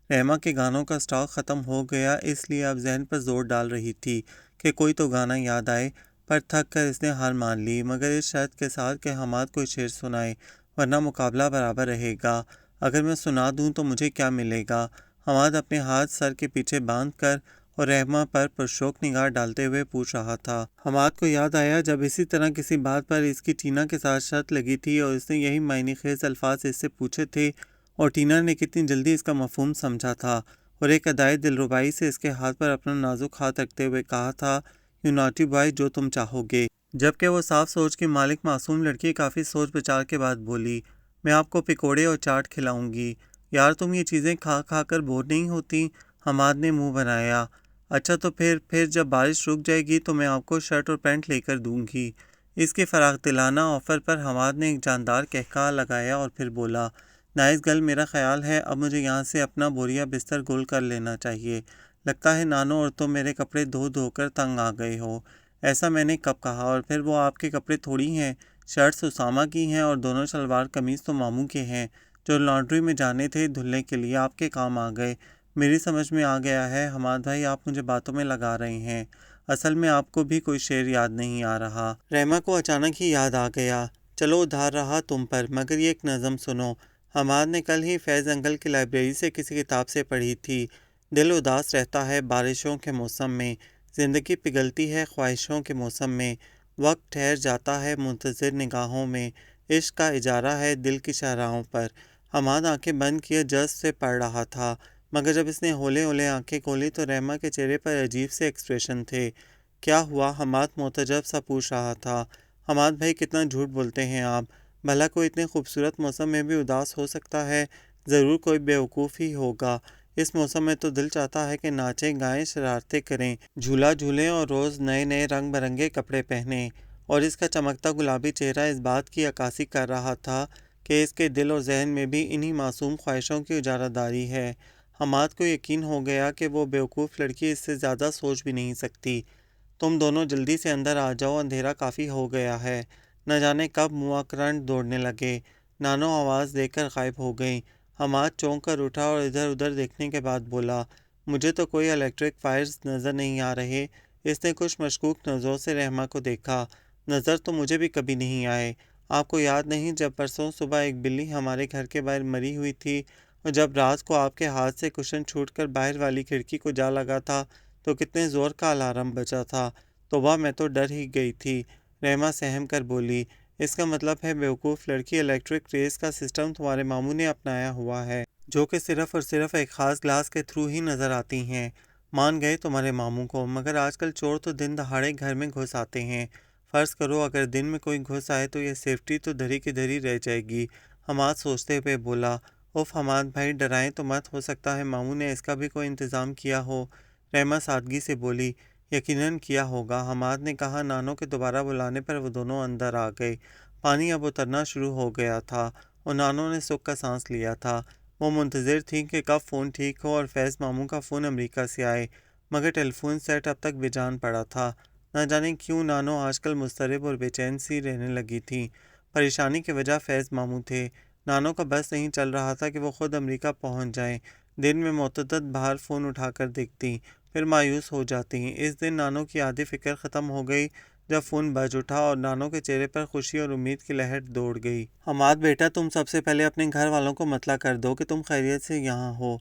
رحمہ کے گانوں کا سٹاک ختم ہو گیا، اس لیے اب ذہن پر زور ڈال رہی تھی کہ کوئی تو گانا یاد آئے، پر تھک کر اس نے ہار مان لی، مگر اس شرط کے ساتھ کہ حماد کوئی شعر سنائے، ورنہ مقابلہ برابر رہے گا۔ اگر میں سنا دوں تو مجھے کیا ملے گا؟ حماد اپنے ہاتھ سر کے پیچھے باندھ کر اور رحمہ پر پرشوق نگاہ ڈالتے ہوئے پوچھ رہا تھا۔ حماد کو یاد آیا جب اسی طرح کسی بات پر اس کی ٹینا کے ساتھ شرط لگی تھی اور اس نے یہی معنی خیز الفاظ اس سے پوچھے تھے، اور ٹینا نے کتنی جلدی اس کا مفہوم سمجھا تھا اور ایک ادائی دلربائی سے اس کے ہاتھ پر اپنا نازک ہاتھ رکھتے ہوئے کہا تھا، یو ناٹی بوائے، جو تم چاہو گے۔ جبکہ وہ صاف سوچ کی مالک معصوم لڑکی کافی سوچ بچار کے بعد بولی، میں آپ کو پکوڑے اور چاٹ کھلاؤں گی۔ یار تم یہ چیزیں کھا کھا کر بور نہیں ہوتی؟ حماد نے منہ بنایا۔ اچھا تو پھر جب بارش رک جائے گی تو میں آپ کو شرٹ اور پینٹ لے کر دوں گی۔ اس کے فراغ دلانہ آفر پر حماد نے ایک جاندار کہکہا لگایا اور پھر بولا، نائس گرل، میرا خیال ہے اب مجھے یہاں سے اپنا بوریا بستر گول کر لینا چاہیے۔ لگتا ہے نانو اور تم میرے کپڑے دھو دھو کر تنگ آ گئے ہو۔ ایسا میں نے کب کہا؟ اور پھر وہ آپ کے کپڑے تھوڑی ہیں، شرٹس اسامہ کی ہیں اور دونوں شلوار قمیض تو ماموں کے ہیں، جو لانڈری میں جانے تھے دھلنے کے لیے، آپ کے کام آ گئے۔ میری سمجھ میں آ گیا ہے حماد بھائی، آپ مجھے باتوں میں لگا رہے ہیں، اصل میں آپ کو بھی کوئی شعر یاد نہیں آ رہا۔ رحمہ کو اچانک ہی یاد آ گیا، چلو ادھار رہا تم پر، مگر یہ ایک نظم سنو۔ حماد نے کل ہی فیض انکل کی لائبریری سے کسی کتاب سے پڑھی تھی، دل اداس رہتا ہے بارشوں کے موسم میں، زندگی پگھلتی ہے خواہشوں کے موسم میں، وقت ٹھہر جاتا ہے منتظر نگاہوں میں، عشق کا اجارہ ہے دل کی شاہراہوں پر۔ حماد آنکھیں بند کیے جذب سے پڑھ رہا تھا، مگر جب اس نے ہولے ہولے آنکھیں کھولی تو رحمہ کے چہرے پر عجیب سے ایکسپریشن تھے۔ کیا ہوا؟ حماد متعجب سا پوچھ رہا تھا۔ حماد بھائی کتنا جھوٹ بولتے ہیں آپ، بھلا کوئی اتنے خوبصورت موسم میں بھی اداس ہو سکتا ہے؟ ضرور کوئی بیوقوف ہی ہوگا۔ اس موسم میں تو دل چاہتا ہے کہ ناچیں گائیں، شرارتیں کریں، جھولا جھولیں اور روز نئے نئے رنگ برنگے کپڑے پہنیں۔ اور اس کا چمکتا گلابی چہرہ اس بات کی عکاسی کر رہا تھا کہ اس کے دل اور ذہن میں بھی انہی معصوم خواہشوں کی اجارہ داری ہے۔ حماد کو یقین ہو گیا کہ وہ بیوقوف لڑکی اس سے زیادہ سوچ بھی نہیں سکتی۔ تم دونوں جلدی سے اندر آ جاؤ، اندھیرا کافی ہو گیا ہے۔ نہ جانے کب منہ کرنٹ دوڑنے لگے۔ نانو آواز دے کر غائب ہو گئیں۔ حماد چونک کر اٹھا اور ادھر ادھر دیکھنے کے بعد بولا، مجھے تو کوئی الیکٹرک وائرز نظر نہیں آ رہے۔ اس نے کچھ مشکوک نظروں سے رحمہ کو دیکھا۔ نظر تو مجھے بھی کبھی نہیں آئے۔ آپ کو یاد نہیں جب پرسوں صبح ایک بلی ہمارے گھر کے باہر مری ہوئی تھی، اور جب رات کو آپ کے ہاتھ سے کشن چھوٹ کر باہر والی کھڑکی کو جا لگا تھا تو کتنے زور کا الارم بجا تھا؟ توبہ، میں تو ڈر ہی گئی تھی۔ رحمہ سہم کر بولی، اس کا مطلب ہے بیوقوف لڑکی، الیکٹرک ریس کا سسٹم تمہارے ماموں نے اپنایا ہوا ہے، جو کہ صرف اور صرف ایک خاص گلاس کے تھرو ہی نظر آتی ہیں۔ مان گئے تمہارے ماموں کو، مگر آج کل چور تو دن دہاڑے گھر میں گھس آتے ہیں۔ فرض کرو اگر دن میں کوئی گھس آئے تو یہ سیفٹی تو دھری کی دھری رہ جائے گی۔ حماد سوچتے ہوئے بولا، اوف حماد بھائی ڈرائیں تو مت، ہو سکتا ہے ماموں نے اس کا بھی کوئی انتظام کیا ہو۔ رحمہ سادگی سے بولی، یقیناً کیا ہوگا۔ حماد نے کہا۔ نانو کے دوبارہ بلانے پر وہ دونوں اندر آ گئے۔ پانی اب اترنا شروع ہو گیا تھا اور نانو نے سکھ کا سانس لیا تھا۔ وہ منتظر تھیں کہ کب فون ٹھیک ہو اور فیض ماموں کا فون امریکہ سے آئے، مگر ٹیلی فون سیٹ اب تک بے جان پڑا تھا۔ نہ جانے کیوں نانو آج کل مضطرب اور بے چین سی رہنے لگی تھیں۔ پریشانی کی وجہ فیض ماموں تھے۔ نانو کا بس نہیں چل رہا تھا کہ وہ خود امریکہ پہنچ جائیں۔ دن میں متعدد بار فون اٹھا کر دیکھتی، پھر مایوس ہو جاتی۔ اس دن نانو کی آدھی فکر ختم ہو گئی جب فون بج اٹھا اور نانو کے چہرے پر خوشی اور امید کی لہر دوڑ گئی۔ حماد بیٹا، تم سب سے پہلے اپنے گھر والوں کو مطلع کر دو کہ تم خیریت سے یہاں ہو۔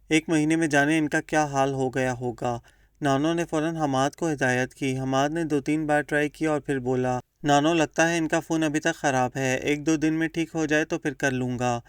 ایک مہینے میں جانے ان کا کیا حال ہو گیا ہوگا۔ نانو نے فوراً حماد کو ہدایت کی۔ حماد نے 2-3 بار ٹرائی کیا اور پھر بولا، نانو لگتا ہے ان کا فون ابھی تک خراب ہے، 1-2 دن میں ٹھیک ہو جائے تو پھر کر لوں گا۔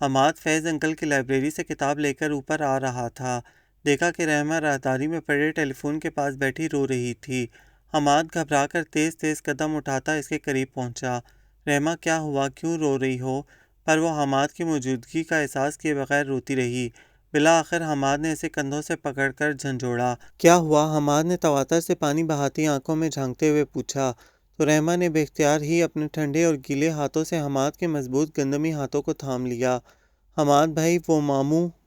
حماد فیض انکل کی لائبریری سے کتاب لے کر اوپر آ رہا تھا، دیکھا کہ رحمہ راہداری میں پڑے ٹیلی فون کے پاس بیٹھی رو رہی تھی۔ حماد گھبرا کر تیز تیز قدم اٹھاتا اس کے قریب پہنچا۔ رحمہ کیا ہوا، کیوں رو رہی ہو؟ پر وہ حماد کی موجودگی کا احساس کیے بغیر روتی رہی۔ بالآخر حماد نے اسے کندھوں سے پکڑ کر جھنجھوڑا۔ کیا ہوا؟ حماد نے تواتر سے پانی بہاتی آنکھوں میں جھانکتے ہوئے پوچھا، تو رحمہ نے بے اختیار ہی اپنے ٹھنڈے اور گیلے ہاتھوں سے حماد کے مضبوط گندمی ہاتھوں کو تھام لیا۔ حماد بھائی، وہ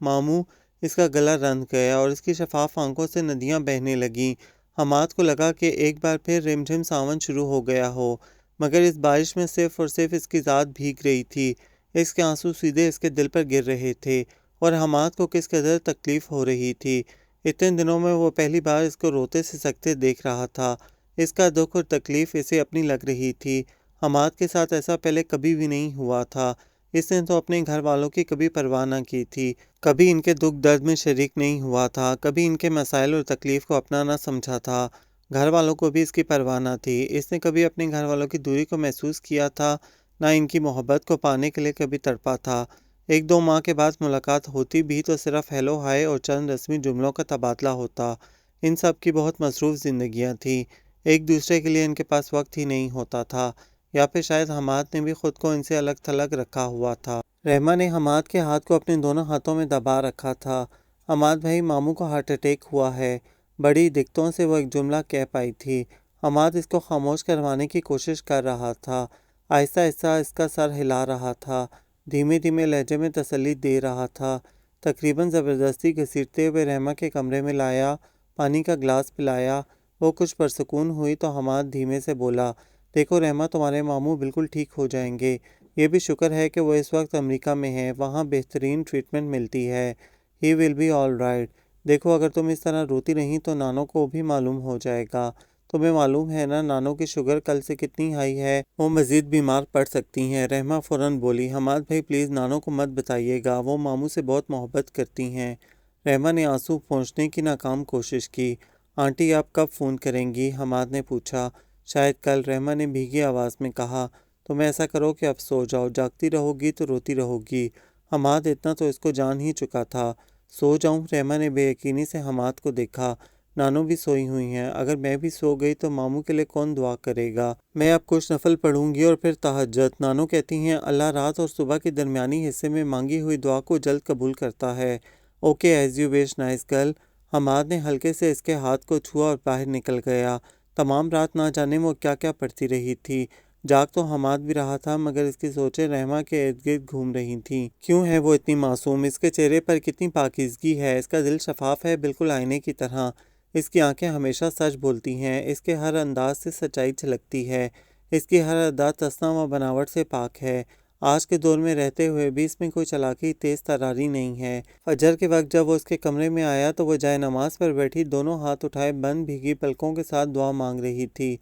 ماموں۔ اس کا گلا رند گیا اور اس کی شفاف آنکھوں سے ندیاں بہنے لگیں۔ حماد کو لگا کہ ایک بار پھر رمجھم ساون شروع ہو گیا ہو، مگر اس بارش میں صرف اور صرف اس کی ذات بھیگ رہی تھی۔ اس کے آنسو سیدھے اس کے دل پر گر رہے تھے، اور حماد کو کس قدر تکلیف ہو رہی تھی۔ اتنے دنوں میں وہ پہلی بار اس کو روتے سسکتے دیکھ رہا تھا۔ اس کا دکھ اور تکلیف اسے اپنی لگ رہی تھی۔ حماد کے ساتھ ایسا پہلے کبھی بھی نہیں ہوا تھا۔ اس نے تو اپنے گھر والوں کی کبھی پرواہ نہ کی تھی، کبھی ان کے دکھ درد میں شریک نہیں ہوا تھا، کبھی ان کے مسائل اور تکلیف کو اپنا نہ سمجھا تھا۔ گھر والوں کو بھی اس کی پرواہ نہ تھی۔ اس نے کبھی اپنے گھر والوں کی دوری کو محسوس کیا تھا، نہ ان کی محبت کو پانے کے لیے کبھی تڑپا تھا۔ ایک دو ماہ کے بعد ملاقات ہوتی بھی تو صرف ہیلو ہائے اور چند رسمی جملوں کا تبادلہ ہوتا۔ ان سب کی بہت مصروف زندگیاں تھیں، ایک دوسرے کے لیے ان کے پاس وقت ہی نہیں ہوتا تھا، یا پھر شاید حماد نے بھی خود کو ان سے الگ تھلگ رکھا ہوا تھا۔ رحمہ نے حماد کے ہاتھ کو اپنے دونوں ہاتھوں میں دبا رکھا تھا۔ حماد بھائی، ماموں کو ہارٹ اٹیک ہوا ہے۔ بڑی دقتوں سے وہ ایک جملہ کہہ پائی تھی۔ حماد اس کو خاموش کروانے کی کوشش کر رہا تھا، آہستہ آہستہ اس کا سر ہلا رہا تھا، دھیمے دھیمے لہجے میں تسلی دے رہا تھا۔ تقریباً زبردستی گھسیٹتے ہوئے رحمہ کے کمرے میں لایا، پانی کا گلاس پلایا۔ وہ کچھ پرسکون ہوئی تو حماد دھیمے سے بولا، دیکھو رحمہ، تمہارے ماموں بالکل ٹھیک ہو جائیں گے۔ یہ بھی شکر ہے کہ وہ اس وقت امریکہ میں ہیں، وہاں بہترین ٹریٹمنٹ ملتی ہے۔ ہی ول بی آل رائٹ۔ دیکھو، اگر تم اس طرح روتی رہیں تو نانو کو بھی معلوم ہو جائے گا۔ تمہیں معلوم ہے نا نانو کی شوگر کل سے کتنی ہائی ہے، وہ مزید بیمار پڑ سکتی ہیں۔ رحمہ فوراً بولی، حماد بھائی پلیز نانو کو مت بتائیے گا، وہ ماموں سے بہت محبت کرتی ہیں۔ رحمہ نے آنسو پونچھنے کی ناکام کوشش کی۔ آنٹی آپ کب فون کریں گی؟ حماد نے پوچھا۔ شاید کل، رحمہ نے بھیگی آواز میں کہا۔ تم ایسا کرو کہ اب سو جاؤ، جاگتی رہو گی تو روتی رہو گی۔ حماد اتنا تو اس کو جان ہی چکا تھا۔ سو جاؤں؟ رحمہ نے بے یقینی سے حماد کو دیکھا۔ نانو بھی سوئی ہوئی ہیں، اگر میں بھی سو گئی تو ماموں کے لیے کون دعا کرے گا؟ میں اب کچھ نفل پڑھوں گی اور پھر تہجد۔ نانو کہتی ہیں اللہ رات اور صبح کے درمیانی حصے میں مانگی ہوئی دعا کو جلد قبول کرتا ہے۔ Okay, as you wish, nice girl. Hammad نے ہلکے سے اس کے ہاتھ کو چھوا اور باہر نکل گیا۔ تمام رات نہ جانے وہ کیا کیا پڑھتی رہی تھی۔ جاگ تو حماد بھی رہا تھا، مگر اس کی سوچیں رحمہ کے ارد گرد گھوم رہی تھیں۔ کیوں ہے وہ اتنی معصوم؟ اس کے چہرے پر کتنی پاکیزگی ہے، اس کا دل شفاف ہے، بالکل آئینے کی طرح۔ اس کی آنکھیں ہمیشہ سچ بولتی ہیں، اس کے ہر انداز سے سچائی جھلکتی ہے، اس کی ہر ادا تصنع و بناوٹ سے پاک ہے۔ آج کے دور میں رہتے ہوئے بھی اس میں کوئی چالاکی تیز تراری نہیں ہے۔ فجر کے وقت جب وہ اس کے کمرے میں آیا تو وہ جائے نماز پر بیٹھی دونوں ہاتھ اٹھائے بند بھیگی پلکوں کے ساتھ دعا مانگ رہی تھی۔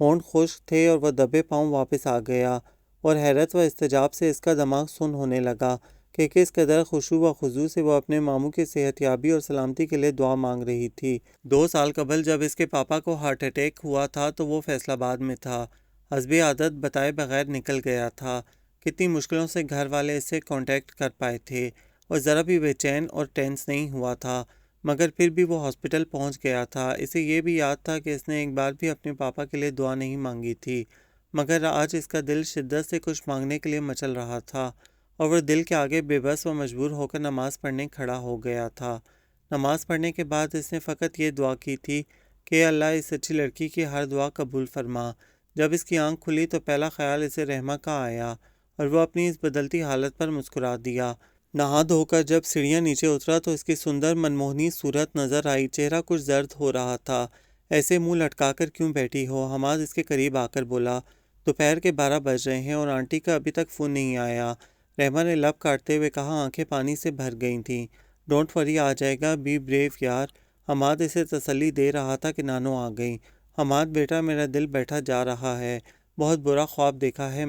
ہونٹ خشک تھے اور وہ دبے پاؤں واپس آ گیا، اور حیرت و استعجاب سے اس کا دماغ سن ہونے لگا کہ کس قدر خشوع و خضوع سے وہ اپنے ماموں کی صحت یابی اور سلامتی کے لیے دعا مانگ رہی تھی۔ 2 سال قبل جب اس کے پاپا کو ہارٹ اٹیک ہوا تھا تو وہ فیصل آباد میں تھا، حسب عادت بتائے بغیر نکل گیا تھا۔ کتنی مشکلوں سے گھر والے اس سے کانٹیکٹ کر پائے تھے، اور ذرا بھی بے چین اور ٹینس نہیں ہوا تھا، مگر پھر بھی وہ ہاسپٹل پہنچ گیا تھا۔ اسے یہ بھی یاد تھا کہ اس نے ایک بار بھی اپنے پاپا کے لیے دعا نہیں مانگی تھی، مگر آج اس کا دل شدت سے کچھ مانگنے کے لیے مچل رہا تھا، اور وہ دل کے آگے بے بس و مجبور ہو کر نماز پڑھنے کھڑا ہو گیا تھا۔ نماز پڑھنے کے بعد اس نے فقط یہ دعا کی تھی کہ اللہ اس اچھی لڑکی کی ہر دعا قبول فرما۔ جب اس کی آنکھ کھلی تو پہلا خیال اسے رحمہ کا آیا، اور وہ اپنی اس بدلتی حالت پر مسکرا دیا۔ نہا دھو کر جب سیڑھیاں نیچے اترا تو اس کی سندر منموہنی صورت نظر آئی، چہرہ کچھ زرد ہو رہا تھا۔ ایسے منہ لٹکا کر کیوں بیٹھی ہو؟ حماد اس کے قریب آ کر بولا۔ دوپہر کے 12 بج رہے ہیں اور آنٹی کا ابھی تک فون نہیں آیا۔ رحمہ نے لب کاٹتے ہوئے کہا، آنکھیں پانی سے بھر گئی تھیں۔ ڈونٹ وری، آ جائے گا، بی بریو یار۔ حماد اسے تسلی دے رہا تھا کہ نانو آ گئی۔ حماد بیٹا، میرا دل بیٹھا جا رہا ہے، بہت برا خواب دیکھا ہے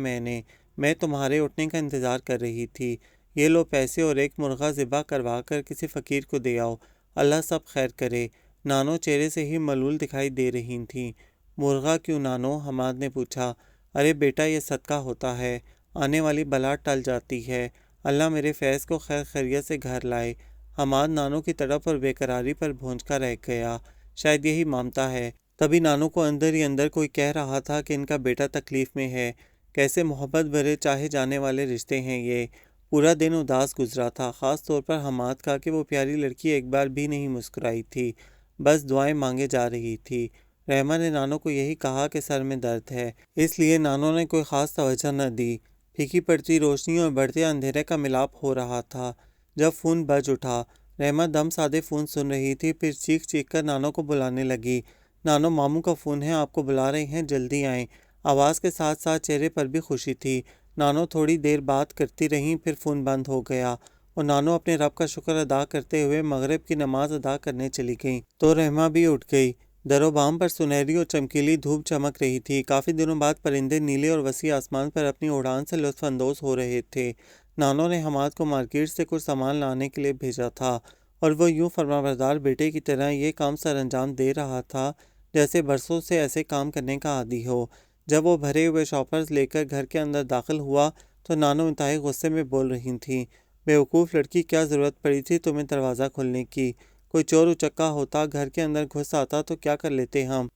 میں تمہارے اٹھنے کا انتظار کر رہی تھی۔ یہ لو پیسے اور ایک مرغہ ذبح کروا کر کسی فقیر کو دے آؤ، اللہ سب خیر کرے۔ نانو چہرے سے ہی ملول دکھائی دے رہی تھیں۔ مرغہ کیوں نانو؟ حماد نے پوچھا۔ ارے بیٹا، یہ صدقہ ہوتا ہے، آنے والی بلا ٹل جاتی ہے، اللہ میرے فیض کو خیر خیریت سے گھر لائے۔ حماد نانو کی تڑپ اور بے قراری پر بھونچکا رہ گیا، شاید یہی مامتا ہے۔ تبھی نانو کو اندر ہی اندر کوئی کہہ رہا تھا کہ ان کا بیٹا تکلیف میں ہے، کیسے محبت بھرے چاہے جانے والے رشتے ہیں یہ۔ پورا دن اداس گزرا تھا، خاص طور پر حماد کا کہ وہ پیاری لڑکی ایک بار بھی نہیں مسکرائی تھی، بس دعائیں مانگے جا رہی تھی۔ رحمہ نے نانو کو یہی کہا کہ سر میں درد ہے، اس لیے نانو نے کوئی خاص توجہ نہ دی۔ پھیکی پڑتی روشنی اور بڑھتے اندھیرے کا ملاپ ہو رہا تھا جب فون بج اٹھا۔ رحمہ دم سادے فون سن رہی تھی، پھر چیخ چیخ کر نانو کو بلانے لگی۔ نانو، ماموں کا فون ہے، آپ کو بلا رہے ہیں، جلدی آئیں۔ آواز کے ساتھ ساتھ چہرے پر بھی خوشی تھی۔ نانو تھوڑی دیر بات کرتی رہیں، پھر فون بند ہو گیا اور نانو اپنے رب کا شکر ادا کرتے ہوئے مغرب کی نماز ادا کرنے چلی گئیں تو رحمہ بھی اٹھ گئی۔ در و بام پر سنہری اور چمکیلی دھوپ چمک رہی تھی۔ کافی دنوں بعد پرندے نیلے اور وسیع آسمان پر اپنی اڑان سے لطف اندوز ہو رہے تھے۔ نانو نے حماد کو مارکیٹ سے کچھ سامان لانے کے لیے بھیجا تھا اور وہ یوں فرمانبردار بیٹے کی طرح یہ کام سر انجام دے رہا تھا جیسے برسوں سے ایسے کام کرنے کا عادی ہو۔ جب وہ بھرے ہوئے شاپرز لے کر گھر کے اندر داخل ہوا تو نانو انتہائی غصے میں بول رہی تھیں، بیوقوف لڑکی، کیا ضرورت پڑی تھی تمہیں دروازہ کھولنے کی؟ کوئی چور اچکا ہوتا، گھر کے اندر گھس آتا تو کیا کر لیتے ہم؟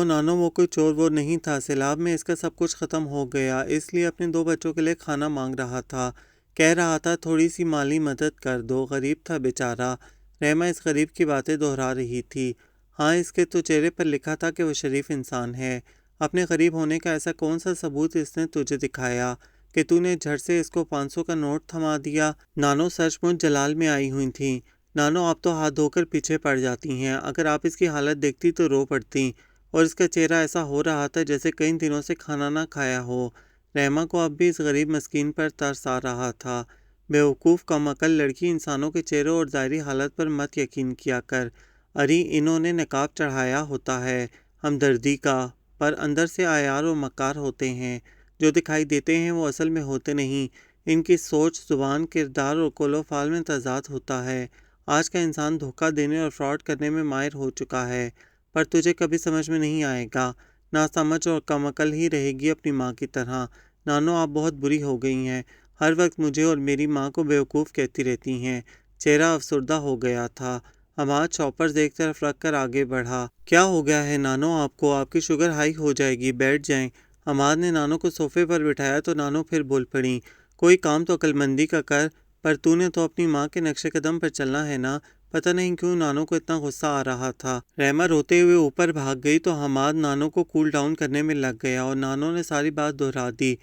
نانو، وہ کوئی چور وور نہیں تھا، سیلاب میں اس کا سب کچھ ختم ہو گیا، اس لیے اپنے 2 بچوں کے لیے کھانا مانگ رہا تھا، کہہ رہا تھا تھوڑی سی مالی مدد کر دو، غریب تھا بیچارہ۔ رحمہ اس غریب کی باتیں دہرا رہی تھی۔ ہاں، اس کے تو چہرے پر لکھا تھا کہ وہ شریف انسان ہے۔ اپنے غریب ہونے کا ایسا کون سا ثبوت اس نے تجھے دکھایا کہ تو نے جھٹ سے اس کو 500 کا نوٹ تھما دیا؟ نانو سچ مچ جلال میں آئی ہوئی تھیں۔ نانو، آپ تو ہاتھ دھو کر پیچھے پڑ جاتی ہیں، اگر آپ اس کی حالت دیکھتی تو رو پڑتی، اور اس کا چہرہ ایسا ہو رہا تھا جیسے کئی دنوں سے کھانا نہ کھایا ہو۔ رحمہ کو اب بھی اس غریب مسکین پر ترس آ رہا تھا۔ بیوقوف کم عقل لڑکی، انسانوں کے چہروں اور ظاہری حالت پر مت یقین کیا کر۔ اری انہوں نے نقاب چڑھایا ہوتا ہے ہمدردی کا، پر اندر سے عیار اور مکار ہوتے ہیں۔ جو دکھائی دیتے ہیں وہ اصل میں ہوتے نہیں۔ ان کی سوچ، زبان، کردار اور قول و فعل میں تضاد ہوتا ہے۔ آج کا انسان دھوکہ دینے اور فراڈ کرنے میں ماہر ہو چکا ہے، پر تجھے کبھی سمجھ میں نہیں آئے گا، ناسمجھ اور کم عقل ہی رہے گی اپنی ماں کی طرح۔ نانو، آپ بہت بری ہو گئی ہیں، ہر وقت مجھے اور میری ماں کو بیوقوف کہتی رہتی ہیں۔ چہرہ افسردہ ہو گیا تھا۔ حماد شاپرز ایک طرف رکھ کر آگے بڑھا۔ کیا ہو گیا ہے نانو آپ کو؟ آپ کی شوگر ہائی ہو جائے گی، بیٹھ جائیں۔ حماد نے نانو کو صوفے پر بٹھایا تو نانو پھر بول پڑیں، کوئی کام تو عقل مندی کا کر، پر تو نے تو اپنی ماں کے نقش قدم پر چلنا ہے نا۔ پتہ نہیں کیوں نانو کو اتنا غصہ آ رہا تھا۔ رحمہ روتے ہوئے اوپر بھاگ گئی تو حماد نانو کو کول ڈاؤن کرنے میں لگ گیا اور نانو نے ساری بات دہرا دی۔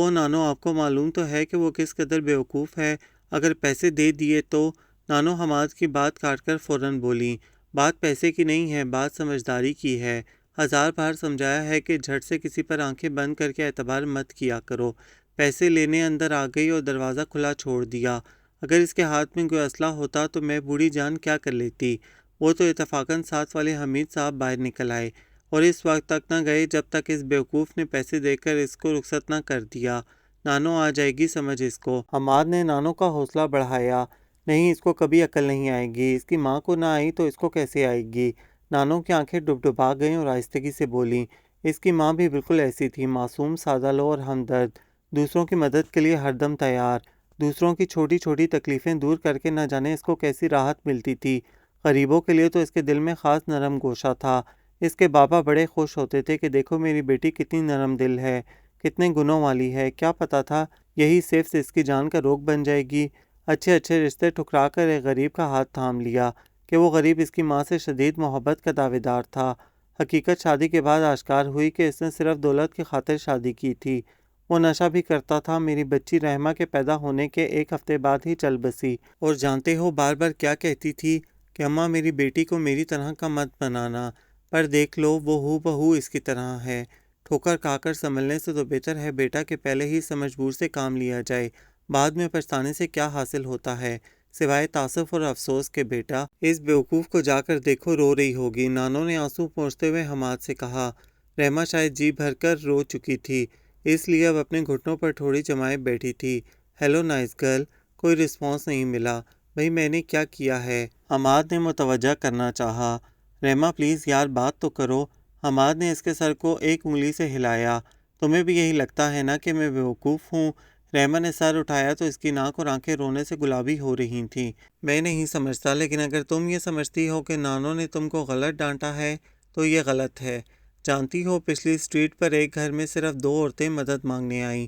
نانو، آپ کو معلوم تو ہے کہ وہ کس قدر بیوقوف ہے، اگر پیسے دے دیے تو۔ نانو حماد کی بات کاٹ کر فوراً بولی، بات پیسے کی نہیں ہے، بات سمجھداری کی ہے۔ 1000 بار سمجھایا ہے کہ جھٹ سے کسی پر آنکھیں بند کر کے اعتبار مت کیا کرو۔ پیسے لینے اندر آ گئی اور دروازہ کھلا چھوڑ دیا۔ اگر اس کے ہاتھ میں کوئی اسلحہ ہوتا تو میں بوڑھی جان کیا کر لیتی؟ وہ تو اتفاقاً ساتھ والے حمید صاحب باہر نکل آئے اور اس وقت تک نہ گئے جب تک اس بیوقوف نے پیسے دے کر اس کو رخصت نہ کر دیا۔ نانو آ جائے گی سمجھ اس کو۔ حماد نے نانو کا حوصلہ بڑھایا، نہیں، اس کو کبھی عقل نہیں آئے گی، اس کی ماں کو نہ آئی تو اس کو کیسے آئے گی؟ نانو کی آنکھیں ڈبڈبا گئیں اور آہستگی سے بولیں، اس کی ماں بھی بالکل ایسی تھی، معصوم، سادہ لو اور ہمدرد، دوسروں کی مدد کے لیے ہر دم تیار، دوسروں کی چھوٹی چھوٹی تکلیفیں دور کر کے نہ جانے اس کو کیسی راحت ملتی تھی۔ غریبوں کے لیے تو اس کے دل میں خاص نرم گوشہ تھا۔ اس کے بابا بڑے خوش ہوتے تھے کہ دیکھو میری بیٹی کتنی نرم دل ہے، کتنے گنوں والی ہے، کیا پتا تھا یہی صرف اس کی جان کا روگ بن جائے گی۔ اچھے اچھے رشتے ٹھکرا کر ایک غریب کا ہاتھ تھام لیا کہ وہ غریب اس کی ماں سے شدید محبت کا دعوے دار تھا۔ حقیقت شادی کے بعد آشکار ہوئی کہ اس نے صرف دولت کی خاطر شادی کی تھی۔ وہ نشہ بھی کرتا تھا۔ میری بچی رحمہ کے پیدا ہونے کے 1 ہفتے بعد ہی چل بسی، اور جانتے ہو بار بار کیا کہتی تھی کہ اماں میری بیٹی کو میری طرح کا مت بنانا، پر دیکھ لو وہ ہو بہو اس کی طرح ہے۔ ٹھوکر کھا کر سنبھلنے سے تو بہتر ہے بیٹا کہ پہلے ہی سمجھ بوجھ سے کام لیا جائے، بعد میں پچھتانے سے کیا حاصل ہوتا ہے سوائے تاسف اور افسوس کے۔ بیٹا اس بیوقوف کو جا کر دیکھو، رو رہی ہوگی۔ نانو نے آنسو پونچھتے ہوئے حماد سے کہا۔ رحمہ شاید جی بھر کر رو چکی تھی، اس لیے اب اپنے گھٹنوں پر تھوڑی جمائے بیٹھی تھی۔ ہیلو نائس گرل، کوئی رسپانس نہیں ملا۔ بھئی میں نے کیا کیا ہے؟ حماد نے متوجہ کرنا چاہا۔ رحمہ پلیز یار بات تو کرو۔ حماد نے اس کے سر کو ایک انگلی سے ہلایا۔ تمہیں بھی یہی لگتا ہے نا کہ میں بیوقوف ہوں؟ رحمہ نے سر اٹھایا تو اس کی ناک اور آنکھیں رونے سے گلابی ہو رہی تھیں۔ میں نہیں سمجھتا، لیکن اگر تم یہ سمجھتی ہو کہ نانو نے تم کو غلط ڈانٹا ہے تو یہ غلط ہے۔ جانتی ہو پچھلی اسٹریٹ پر ایک گھر میں صرف 2 عورتیں مدد مانگنے آئیں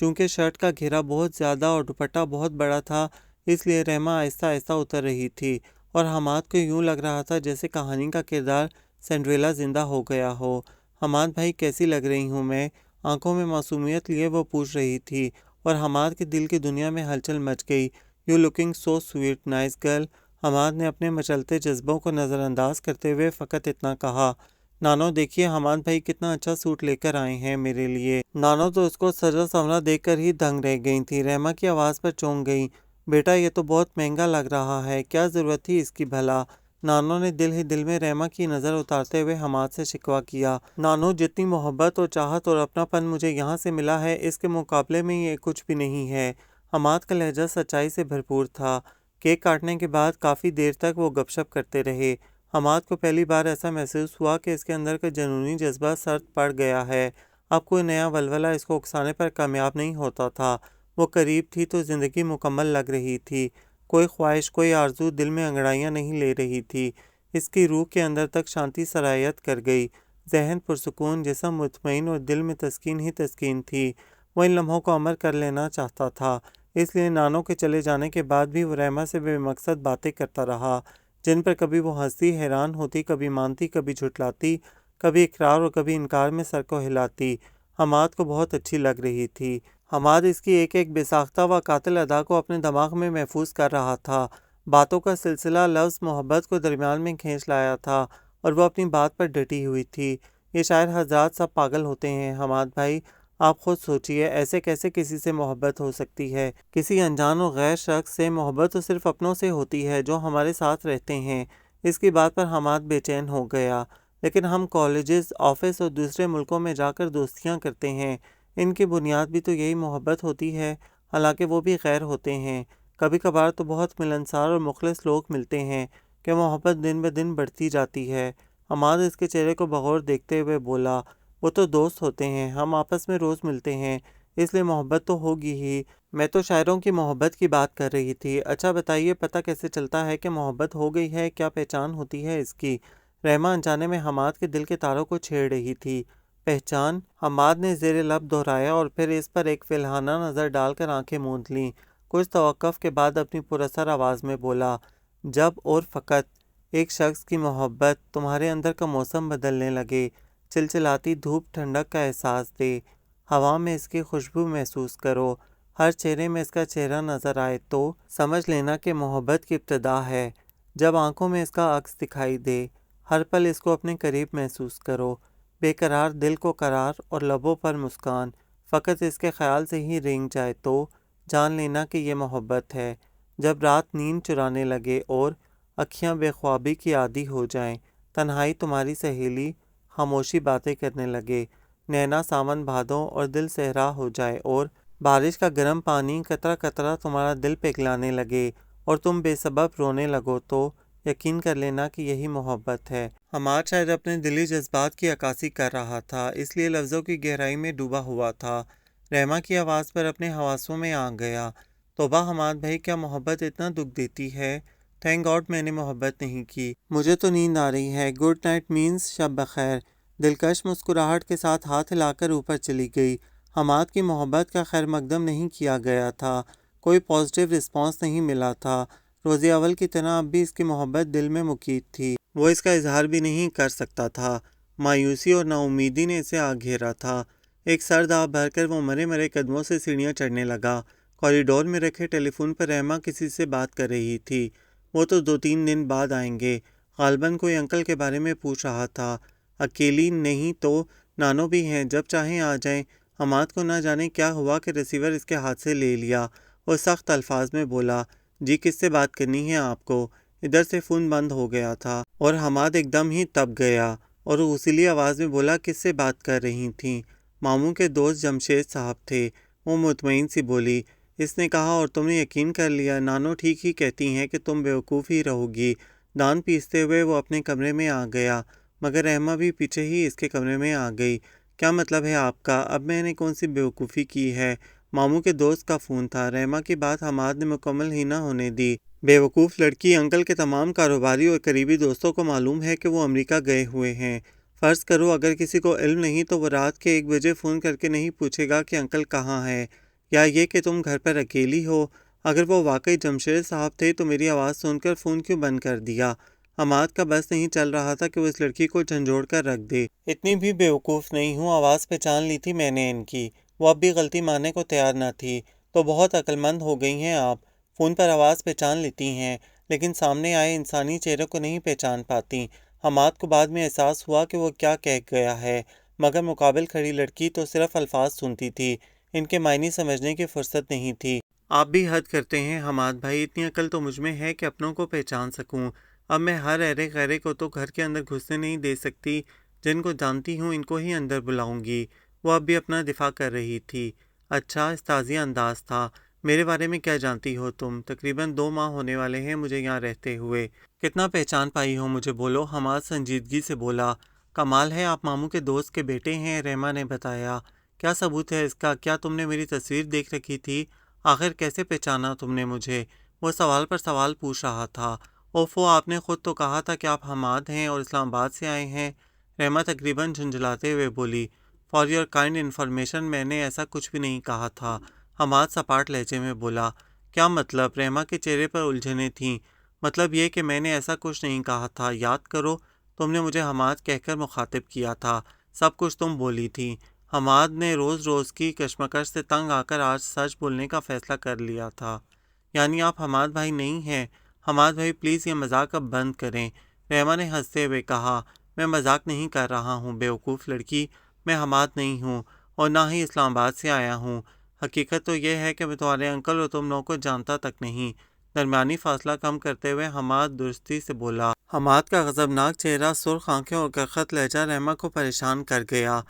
چونکہ شرٹ کا گھیرا بہت زیادہ اور دوپٹہ بہت بڑا تھا، اس لیے رحمہ آہستہ آہستہ اتر رہی تھی اور حماد کو یوں لگ رہا تھا جیسے کہانی کا کردار سنڈریلا زندہ ہو گیا ہو۔ حماد بھائی کیسی لگ رہی ہوں میں؟ آنکھوں میں معصومیت لیے وہ پوچھ رہی تھی اور حماد کے دل کی دنیا میں ہلچل مچ گئی۔ You looking so sweet nice girl. Hammad نے اپنے مچلتے جذبوں کو نظر انداز کرتے ہوئے فقط اتنا کہا۔ نانو دیکھیے حماد بھائی کتنا اچھا سوٹ لے کر آئے ہیں میرے لیے۔ نانو تو اس کو سجا سنورا دیکھ کر ہی دنگ رہ گئی تھی۔ رحمہ کی آواز پر چونک گئی۔ بیٹا یہ تو بہت مہنگا لگ رہا ہے، کیا ضرورت تھی اس کی بھلا؟ نانو نے دل ہی دل میں رحمہ کی نظر اتارتے ہوئے حماد سے شکوہ کیا۔ نانو جتنی محبت اور چاہت اور اپناپن مجھے یہاں سے ملا ہے اس کے مقابلے میں یہ کچھ بھی نہیں ہے۔ حماد کا لہجہ سچائی سے بھرپور تھا۔ کیک کاٹنے کے بعد کافی دیر تک وہ گپ شپ کرتے رہے۔ حماد کو پہلی بار ایسا محسوس ہوا کہ اس کے اندر کا جنونی جذبہ سرد پڑ گیا ہے۔ اب کوئی نیا ولولہ اس کو اکسانے پر کامیاب نہیں ہوتا تھا۔ وہ قریب تھی تو زندگی مکمل لگ رہی تھی۔ کوئی خواہش، کوئی آرزو دل میں انگڑائیاں نہیں لے رہی تھی۔ اس کی روح کے اندر تک شانتی سرایت کر گئی۔ ذہن پرسکون، جسم مطمئن اور دل میں تسکین ہی تسکین تھی۔ وہ ان لمحوں کو امر کر لینا چاہتا تھا، اس لیے نانو کے چلے جانے کے بعد بھی وہ رحمہ سے بے مقصد باتیں کرتا رہا، جن پر کبھی وہ ہنستی، حیران ہوتی، کبھی مانتی، کبھی جھٹلاتی، کبھی اقرار اور کبھی انکار میں سر کو ہلاتی۔ حماد کو بہت اچھی لگ رہی تھی۔ حماد اس کی ایک ایک بے ساختہ و قاتل ادا کو اپنے دماغ میں محفوظ کر رہا تھا۔ باتوں کا سلسلہ لفظ محبت کو درمیان میں کھینچ لایا تھا اور وہ اپنی بات پر ڈٹی ہوئی تھی۔ یہ شاعر حضرات سب پاگل ہوتے ہیں حماد بھائی، آپ خود سوچئے ایسے کیسے کسی سے محبت ہو سکتی ہے؟ کسی انجان اور غیر شخص سے محبت تو صرف اپنوں سے ہوتی ہے جو ہمارے ساتھ رہتے ہیں۔ اس کی بات پر حماد بے چین ہو گیا۔ لیکن ہم کالجز، آفس اور دوسرے ملکوں میں جا کر دوستیاں کرتے ہیں، ان کی بنیاد بھی تو یہی محبت ہوتی ہے، حالانکہ وہ بھی غیر ہوتے ہیں۔ کبھی کبھار تو بہت ملنسار اور مخلص لوگ ملتے ہیں کہ محبت دن بہ دن بڑھتی جاتی ہے۔ حماد اس کے چہرے کو بغور دیکھتے ہوئے بولا، وہ تو دوست ہوتے ہیں، ہم آپس میں روز ملتے ہیں، اس لیے محبت تو ہوگی ہی۔ میں تو شاعروں کی محبت کی بات کر رہی تھی۔ اچھا بتائیے پتہ کیسے چلتا ہے کہ محبت ہو گئی ہے، کیا پہچان ہوتی ہے اس کی؟ رحمہ انجانے میں حماد کے دل کے تاروں کو چھیڑ رہی تھی۔ پہچان؟ حماد نے زیر لب دہرایا اور پھر اس پر ایک فلہانہ نظر ڈال کر آنکھیں موند لیں۔ کچھ توقف کے بعد اپنی پراثر آواز میں بولا، جب اور فقط ایک شخص کی محبت تمہارے اندر کا موسم بدلنے لگے، چلچلاتی دھوپ ٹھنڈک کا احساس دے، ہوا میں اس کی خوشبو محسوس کرو، ہر چہرے میں اس کا چہرہ نظر آئے، تو سمجھ لینا کہ محبت کی ابتدا ہے۔ جب آنکھوں میں اس کا عکس دکھائی دے، ہر پل اس کو اپنے قریب محسوس کرو، بے قرار دل کو قرار اور لبوں پر مسکان فقط اس کے خیال سے ہی رینگ جائے، تو جان لینا کہ یہ محبت ہے۔ جب رات نیند چرانے لگے اور اکھیاں بے خوابی کی عادی ہو جائیں، تنہائی تمہاری سہیلی، خاموشی باتیں کرنے لگے، نینا ساون بھادوں اور دل صحرا ہو جائے اور بارش کا گرم پانی قطرہ قطرہ تمہارا دل پگھلانے لگے اور تم بے سبب رونے لگو، تو یقین کر لینا کہ یہی محبت ہے۔ حماد شاید اپنے دلی جذبات کی عکاسی کر رہا تھا، اس لیے لفظوں کی گہرائی میں ڈوبا ہوا تھا۔ رحمہ کی آواز پر اپنے حواسوں میں آ گیا، توبہ حماد بھائی، کیا محبت اتنا دکھ دیتی ہے؟ تھینک گاڈ میں نے محبت نہیں کی، مجھے تو نیند آ رہی ہے۔ گڈ نائٹ مینز شب بخیر۔ دلکش مسکراہٹ کے ساتھ ہاتھ ہلا کر اوپر چلی گئی۔ حماد کی محبت کا خیر مقدم نہیں کیا گیا تھا، کوئی پازیٹیو رسپانس نہیں ملا تھا۔ روز اول کی طرح اب بھی اس کی محبت دل میں مقید تھی، وہ اس کا اظہار بھی نہیں کر سکتا تھا۔ مایوسی اور نا امیدی نے اسے آ گھیرا تھا۔ ایک سرد آہ بھر کر وہ مرے مرے قدموں سے سیڑھیاں چڑھنے لگا۔ کوریڈور میں رکھے ٹیلی فون پر رحمہ کسی سے بات کر رہی تھی۔ وہ تو 2-3 دن بعد آئیں گے، غالباً کوئی انکل کے بارے میں پوچھ رہا تھا۔ اکیلی نہیں تو نانو بھی ہیں، جب چاہیں آ جائیں۔ حماد کو نہ جانے کیا ہوا کہ ریسیور اس کے ہاتھ سے لے لیا اور سخت الفاظ میں بولا، جی کس سے بات کرنی ہے آپ کو؟ ادھر سے فون بند ہو گیا تھا اور حماد ایک دم ہی تپ گیا اور اصیلی آواز میں بولا، کس سے بات کر رہی تھیں؟ ماموں کے دوست جمشید صاحب تھے۔ وہ مطمئن سی بولی۔ اس نے کہا، اور تم نے یقین کر لیا؟ نانو ٹھیک ہی کہتی ہیں کہ تم بیوقوف ہی رہو گی۔ دان پیستے ہوئے وہ اپنے کمرے میں آ گیا، مگر رحمہ بھی پیچھے ہی اس کے کمرے میں آ گئی۔ کیا مطلب ہے آپ کا؟ اب میں نے کون سی بیوقوفی کی ہے؟ ماموں کے دوست کا فون تھا۔ رحمہ کی بات حماد نے مکمل ہی نہ ہونے دی۔ بیوقوف لڑکی، انکل کے تمام کاروباری اور قریبی دوستوں کو معلوم ہے کہ وہ امریکہ گئے ہوئے ہیں۔ فرض کرو اگر کسی کو علم نہیں تو وہ رات کے 1 بجے فون کر کے نہیں پوچھے گا کہ انکل کہاں ہے۔ یا یہ کہ تم گھر پر اکیلی ہو؟ اگر وہ واقعی جمشید صاحب تھے تو میری آواز سن کر فون کیوں بند کر دیا؟ حماد کا بس نہیں چل رہا تھا کہ وہ اس لڑکی کو جھنجھوڑ کر رکھ دے۔ اتنی بھی بیوقوف نہیں ہوں، آواز پہچان لی تھی میں نے ان کی۔ وہ اب بھی غلطی ماننے کو تیار نہ تھی۔ تو بہت عقل مند ہو گئی ہیں آپ، فون پر آواز پہچان لیتی ہیں لیکن سامنے آئے انسانی چہرے کو نہیں پہچان پاتی۔ حماد کو بعد میں احساس ہوا کہ وہ کیا کہہ گیا ہے، مگر مقابل کھڑی لڑکی تو صرف الفاظ سنتی تھی، ان کے معنی سمجھنے کی فرصت نہیں تھی۔ آپ بھی حد کرتے ہیں حماد بھائی، اتنی عقل تو مجھ میں ہے کہ اپنوں کو پہچان سکوں۔ اب میں ہر ایرے غیرے کو تو گھر کے اندر گھسنے نہیں دے سکتی، جن کو جانتی ہوں ان کو ہی اندر بلاؤں گی۔ وہ اب بھی اپنا دفاع کر رہی تھی۔ اچھا، استاذیہ انداز تھا۔ میرے بارے میں کیا جانتی ہو تم؟ تقریباً 2 ماہ ہونے والے ہیں مجھے یہاں رہتے ہوئے۔ کتنا پہچان پائی ہو مجھے بولو؟ حماد سنجیدگی سے بولا۔ کمال ہے، آپ ماموں کے دوست کے بیٹے ہیں، رحمہ نے بتایا۔ کیا ثبوت ہے اس کا؟ کیا تم نے میری تصویر دیکھ رکھی تھی؟ آخر کیسے پہچانا تم نے مجھے؟ وہ سوال پر سوال پوچھ رہا تھا۔ اوفو، آپ نے خود تو کہا تھا کہ آپ حماد ہیں اور اسلام آباد سے آئے ہیں، رحمہ تقریباً جھنجھلاتے ہوئے بولی۔ فار یور کائنڈ انفارمیشن، میں نے ایسا کچھ بھی نہیں کہا تھا، حماد سپاٹ لہجے میں بولا۔ کیا مطلب؟ رحمہ کے چہرے پر الجھنیں تھیں۔ مطلب یہ کہ میں نے ایسا کچھ نہیں کہا تھا، یاد کرو تم نے مجھے حماد کہہ کر مخاطب کیا تھا، سب کچھ تم بولی تھی۔ حماد نے روز روز کی کشمکش سے تنگ آ کر آج سچ بولنے کا فیصلہ کر لیا تھا۔ یعنی آپ حماد بھائی نہیں ہیں؟ حماد بھائی پلیز یہ مذاق اب بند کریں، رحمہ نے ہنستے ہوئے کہا۔ میں مذاق نہیں کر رہا ہوں بیوقوف لڑکی، میں حماد نہیں ہوں اور نہ ہی اسلام آباد سے آیا ہوں۔ حقیقت تو یہ ہے کہ میں تمہارے انکل اور تم لوگوں کو جانتا تک نہیں۔ درمیانی فاصلہ کم کرتے ہوئے حماد درستی سے بولا۔ حماد کا غضبناک چہرہ، سرخ آنکھیں اور کرخت لہجہ رحمہ کو پریشان کر گیا۔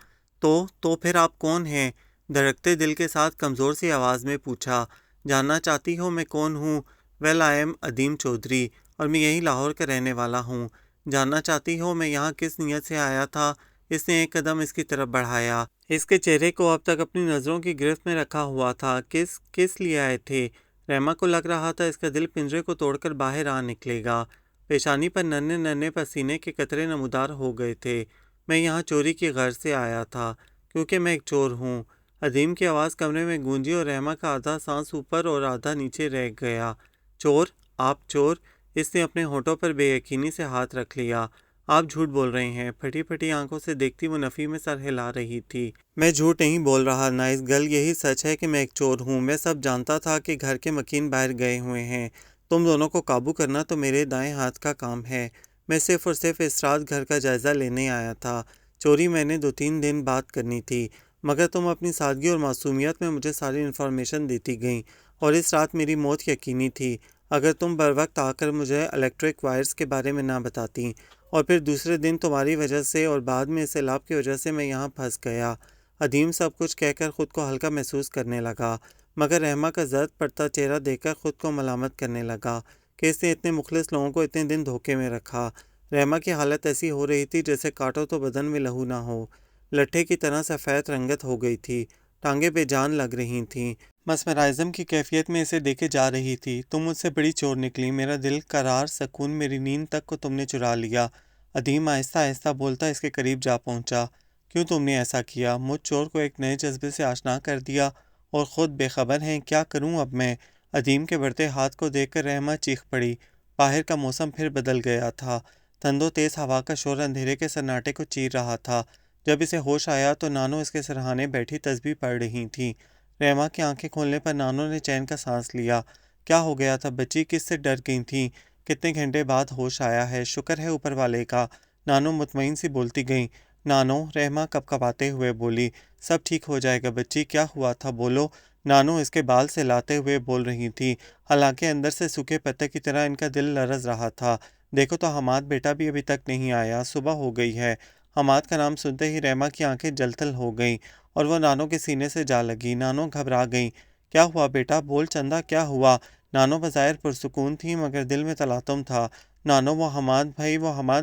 تو پھر آپ کون ہیں؟ دھڑکتے دل کے ساتھ کمزور سی آواز میں پوچھا۔ جاننا چاہتی ہو میں کون ہوں؟ ویل آئی ایم عدیم چودھری اور میں یہی لاہور کا رہنے والا ہوں۔ جاننا چاہتی ہو میں یہاں کس نیت سے آیا تھا؟ اس نے ایک قدم اس کی طرف بڑھایا۔ اس کے چہرے کو اب تک اپنی نظروں کی گرفت میں رکھا ہوا تھا۔ کس لیے آئے تھے؟ رحمہ کو لگ رہا تھا اس کا دل پنجرے کو توڑ کر باہر آ نکلے گا۔ پیشانی پر ننھے ننھے پسینے کے قطرے نمودار ہو گئے تھے۔ میں یہاں چوری کی غرض سے آیا تھا کیونکہ میں ایک چور ہوں۔ عدیم کی آواز کمرے میں گونجی اور رحمہ کا آدھا سانس اوپر اور آدھا نیچے رہ گیا۔ چور؟ آپ چور؟ اس نے اپنے ہونٹوں پر بے یقینی سے ہاتھ رکھ لیا۔ آپ جھوٹ بول رہے ہیں، پھٹی پھٹی آنکھوں سے دیکھتی وہ نفی میں سر ہلا رہی تھی۔ میں جھوٹ نہیں بول رہا نائس گرل، یہی سچ ہے کہ میں ایک چور ہوں۔ میں سب جانتا تھا کہ گھر کے مکین باہر گئے ہوئے ہیں۔ تم دونوں کو قابو کرنا تو میرے دائیں ہاتھ کا کام ہے۔ میں صرف اور صرف اس رات گھر کا جائزہ لینے آیا تھا۔ چوری میں نے 2-3 دن بعد کرنی تھی، مگر تم اپنی سادگی اور معصومیت میں مجھے ساری انفارمیشن دیتی گئیں اور اس رات میری موت یقینی تھی اگر تم بر وقت آ کر مجھے الیکٹرک وائرز کے بارے میں نہ بتاتی، اور پھر دوسرے دن تمہاری وجہ سے اور بعد میں اس سیلاب کی وجہ سے میں یہاں پھنس گیا۔ عدیم سب کچھ کہہ کر خود کو ہلکا محسوس کرنے لگا، مگر رحمہ کا زرد پڑتا چہرہ دیکھ کر خود کو ملامت کرنے لگا کہ اس نے اتنے مخلص لوگوں کو اتنے دن دھوکے میں رکھا۔ رحمہ کی حالت ایسی ہو رہی تھی جیسے کاٹو تو بدن میں لہو نہ ہو، لٹھے کی طرح سفید رنگت ہو گئی تھی، ٹانگیں بے جان لگ رہی تھیں، مسمرائزم کی کیفیت میں اسے دیکھے جا رہی تھی۔ تم مجھ سے بڑی چور نکلی، میرا دل، قرار، سکون، میری نیند تک کو تم نے چرا لیا۔ عدیم آہستہ آہستہ بولتا اس کے قریب جا پہنچا۔ کیوں تم نے ایسا کیا؟ مجھ چور کو ایک نئے جذبے سے آشنا کر دیا اور خود بے خبر ہیں۔ کیا کروں اب میں؟ عدیم کے بڑھتے ہاتھ کو دیکھ کر رحمہ چیخ پڑی۔ باہر کا موسم پھر بدل گیا تھا، تند و تیز ہوا کا شور اندھیرے کے سناٹے کو چیر رہا تھا۔ جب اسے ہوش آیا تو نانو اس کے سرہانے بیٹھی تسبیح پڑھ رہی تھیں۔ رحمہ کی آنکھیں کھولنے پر نانو نے چین کا سانس لیا۔ کیا ہو گیا تھا بچی؟ کس سے ڈر گئی تھیں؟ کتنے گھنٹے بعد ہوش آیا ہے، شکر ہے اوپر والے کا، نانو مطمئن سی بولتی گئیں۔ نانو، رحمہ کپکپاتے ہوئے بولی۔ سب ٹھیک ہو جائے گا بچی، کیا ہوا تھا بولو؟ نانو اس کے بال سہلاتے ہوئے بول رہی تھی، حالانکہ اندر سے سوکھے پتے کی طرح ان کا دل لرز رہا تھا۔ دیکھو تو حماد بیٹا بھی ابھی تک نہیں آیا، صبح ہو گئی ہے۔ حماد کا نام سنتے ہی رحمہ کی آنکھیں جل تھل ہو گئیں اور وہ نانو کے سینے سے جا لگی۔ نانو گھبرا گئیں۔ کیا ہوا بیٹا؟ بول چندا، کیا ہوا؟ نانو بظاہر پرسکون تھی مگر دل میں تلاطم تھا۔ نانو، وہ حماد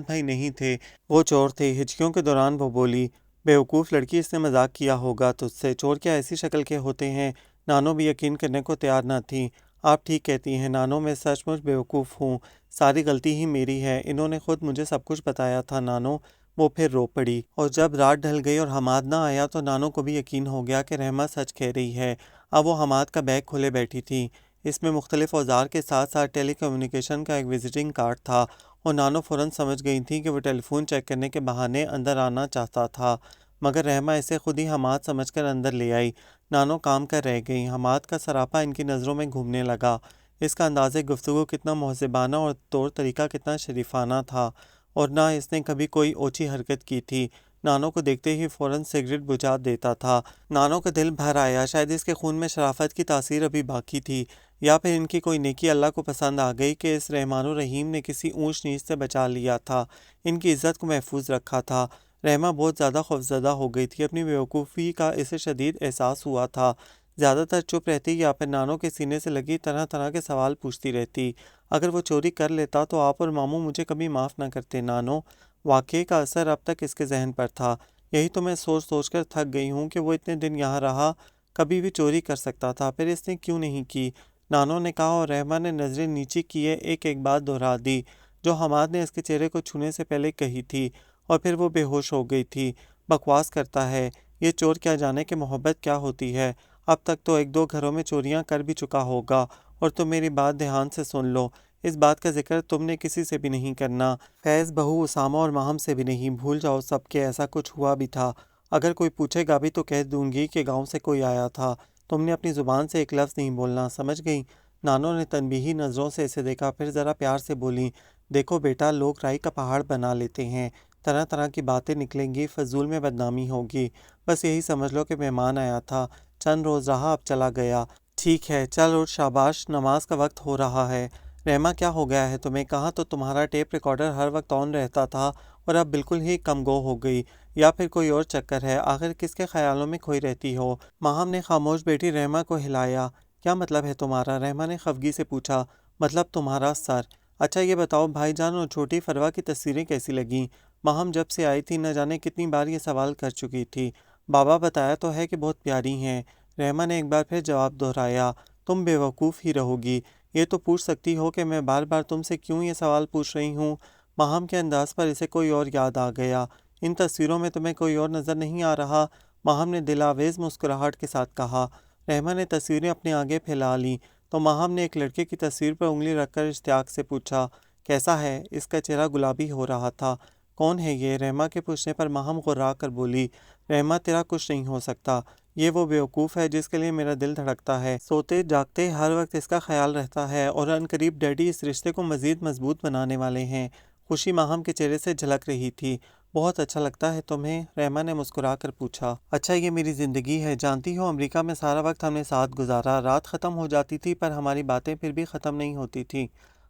بھائی نہیں تھے، وہ چور تھے۔ ہچکیوں کے دوران وہ بولی، بیوقوف لڑکی، اس نے مذاق کیا ہوگا تجھ سے، چور کیا ایسی شکل کے ہوتے ہیں؟ نانو بھی یقین کرنے کو تیار نہ تھی۔ آپ ٹھیک کہتی ہیں نانو، میں سچ مچ بیوقوف ہوں، ساری غلطی ہی میری ہے، انہوں نے خود مجھے سب کچھ بتایا تھا نانو، وہ پھر رو پڑی، اور جب رات ڈھل گئی اور حماد نہ آیا تو نانو کو بھی یقین ہو گیا کہ رحمہ سچ کہہ رہی ہے۔ اب وہ حماد کا بیگ کھولے بیٹھی تھی۔ اس میں مختلف اوزار کے ساتھ ساتھ ٹیلی کمیونیکیشن کا ایک وزٹنگ کارڈ تھا، اور نانو فوراً سمجھ گئی تھی کہ وہ ٹیلی فون چیک کرنے کے بہانے اندر آنا چاہتا تھا، مگر رحمہ اسے خود ہی حماد سمجھ کر اندر لے آئی۔ نانو کام کر رہ گئی۔ حماد کا سراپا ان کی نظروں میں گھومنے لگا۔ اس کا انداز گفتگو کتنا مہذبانہ اور طور طریقہ کتنا شریفانہ تھا، اور نہ اس نے کبھی کوئی اوچھی حرکت کی تھی۔ نانو کو دیکھتے ہی فوراً سگریٹ بجھا دیتا تھا۔ نانو کا دل بھر آیا، شاید اس کے خون میں شرافت کی تاثیر ابھی باقی تھی، یا پھر ان کی کوئی نیکی اللہ کو پسند آ گئی کہ اس رحمان الرحیم نے کسی اونچ نیچ سے بچا لیا تھا، ان کی عزت کو محفوظ رکھا تھا۔ رحمہ بہت زیادہ خوفزدہ ہو گئی تھی، اپنی بیوقوفی کا اسے شدید احساس ہوا تھا۔ زیادہ تر چپ رہتی یا پھر نانو کے سینے سے لگی طرح طرح کے سوال پوچھتی رہتی۔ اگر وہ چوری کر لیتا تو آپ اور ماموں مجھے کبھی معاف نہ کرتے نانو۔ واقعے کا اثر اب تک اس کے ذہن پر تھا۔ یہی تو میں سوچ سوچ کر تھک گئی ہوں کہ وہ اتنے دن یہاں رہا، کبھی بھی چوری کر سکتا تھا، پھر اس نے کیوں نہیں کی؟ نانو نے کہا، اور رحمہ نے نظریں نیچی کیے ایک ایک بات دہرا دی جو حماد نے اس کے چہرے کو چھونے سے پہلے کہی تھی، اور پھر وہ بے ہوش ہو گئی تھی۔ بکواس کرتا ہے یہ چور، کیا جانے کہ محبت کیا ہوتی ہے۔ اب تک تو ایک دو گھروں میں چوریاں کر بھی چکا ہوگا، اور تم میری بات دھیان سے سن لو، اس بات کا ذکر تم نے کسی سے بھی نہیں کرنا، فیض، بہو، اسامہ اور ماہم سے بھی نہیں۔ بھول جاؤ سب کہ ایسا کچھ ہوا بھی تھا۔ اگر کوئی پوچھے گا بھی تو کہہ دوں گی کہ گاؤں سے کوئی آیا تھا۔ تم نے اپنی زبان سے ایک لفظ نہیں بولنا، سمجھ گئی؟ نانو نے تنبیہی نظروں سے اسے دیکھا، پھر ذرا پیار سے بولی، دیکھو بیٹا، لوگ رائی کا پہاڑ بنا لیتے ہیں، طرح طرح کی باتیں نکلیں گی، فضول میں بدنامی ہوگی، بس یہی سمجھ لو کہ مہمان آیا تھا، چند روز رہا، اب چلا گیا۔ ٹھیک ہے، چل اٹھ، شاباش، نماز کا وقت ہو رہا ہے۔ رحمہ، کیا ہو گیا ہے تمہیں؟ کہاں تو تمہارا ٹیپ ریکارڈر ہر وقت آن رہتا تھا، اور اب بالکل ہی کم گو ہو گئی، یا پھر کوئی اور چکر ہے؟ آخر کس کے خیالوں میں کھوئی رہتی ہو؟ ماہم نے خاموش بیٹی رحمہ کو ہلایا۔ کیا مطلب ہے تمہارا؟ رحمہ نے خفگی سے پوچھا۔ مطلب تمہارا سر۔ اچھا یہ بتاؤ، بھائی جان اور چھوٹی فروا کی تصویریں کیسی لگیں؟ ماہم جب سے آئی تھی نہ جانے کتنی بار یہ سوال کر چکی تھی۔ بابا بتایا تو ہے کہ بہت پیاری ہیں۔ رحمہ نے ایک بار پھر جواب دہرایا۔ تم بے وقوف ہی رہو گی، یہ تو پوچھ سکتی ہو کہ میں بار بار تم سے کیوں یہ سوال پوچھ رہی ہوں؟ ماہم کے انداز پر اسے کوئی اور یاد آ گیا۔ ان تصویروں میں تمہیں کوئی اور نظر نہیں آ رہا؟ ماہم نے دلاویز مسکراہٹ کے ساتھ کہا۔ رحمہ نے تصویریں اپنے آگے پھیلا لیں تو ماہم نے ایک لڑکے کی تصویر پر انگلی رکھ کر اشتیاق سے پوچھا، کیسا ہے؟ اس کا چہرہ گلابی ہو رہا تھا۔ کون ہے یہ؟ رحمہ کے پوچھنے پر ماہم غرا کر بولی، رحمہ، تیرا کچھ نہیں ہو سکتا، یہ وہ بیوقوف ہے جس کے لیے میرا دل دھڑکتا ہے، سوتے جاگتے ہر وقت اس کا خیال رہتا ہے، اور ان قریب ڈیڈی اس رشتے کو مزید مضبوط بنانے والے ہیں۔ خوشی ماہم کے چہرے سے جھلک رہی تھی۔ بہت اچھا لگتا ہے تمہیں؟ رحمہ نے مسکرا کر پوچھا۔ اچھا، یہ میری زندگی ہے، جانتی ہو امریکہ میں سارا وقت ہم نے ساتھ گزارا، رات ختم ہو جاتی تھی پر ہماری باتیں پھر بھی ختم نہیں ہوتی تھیں،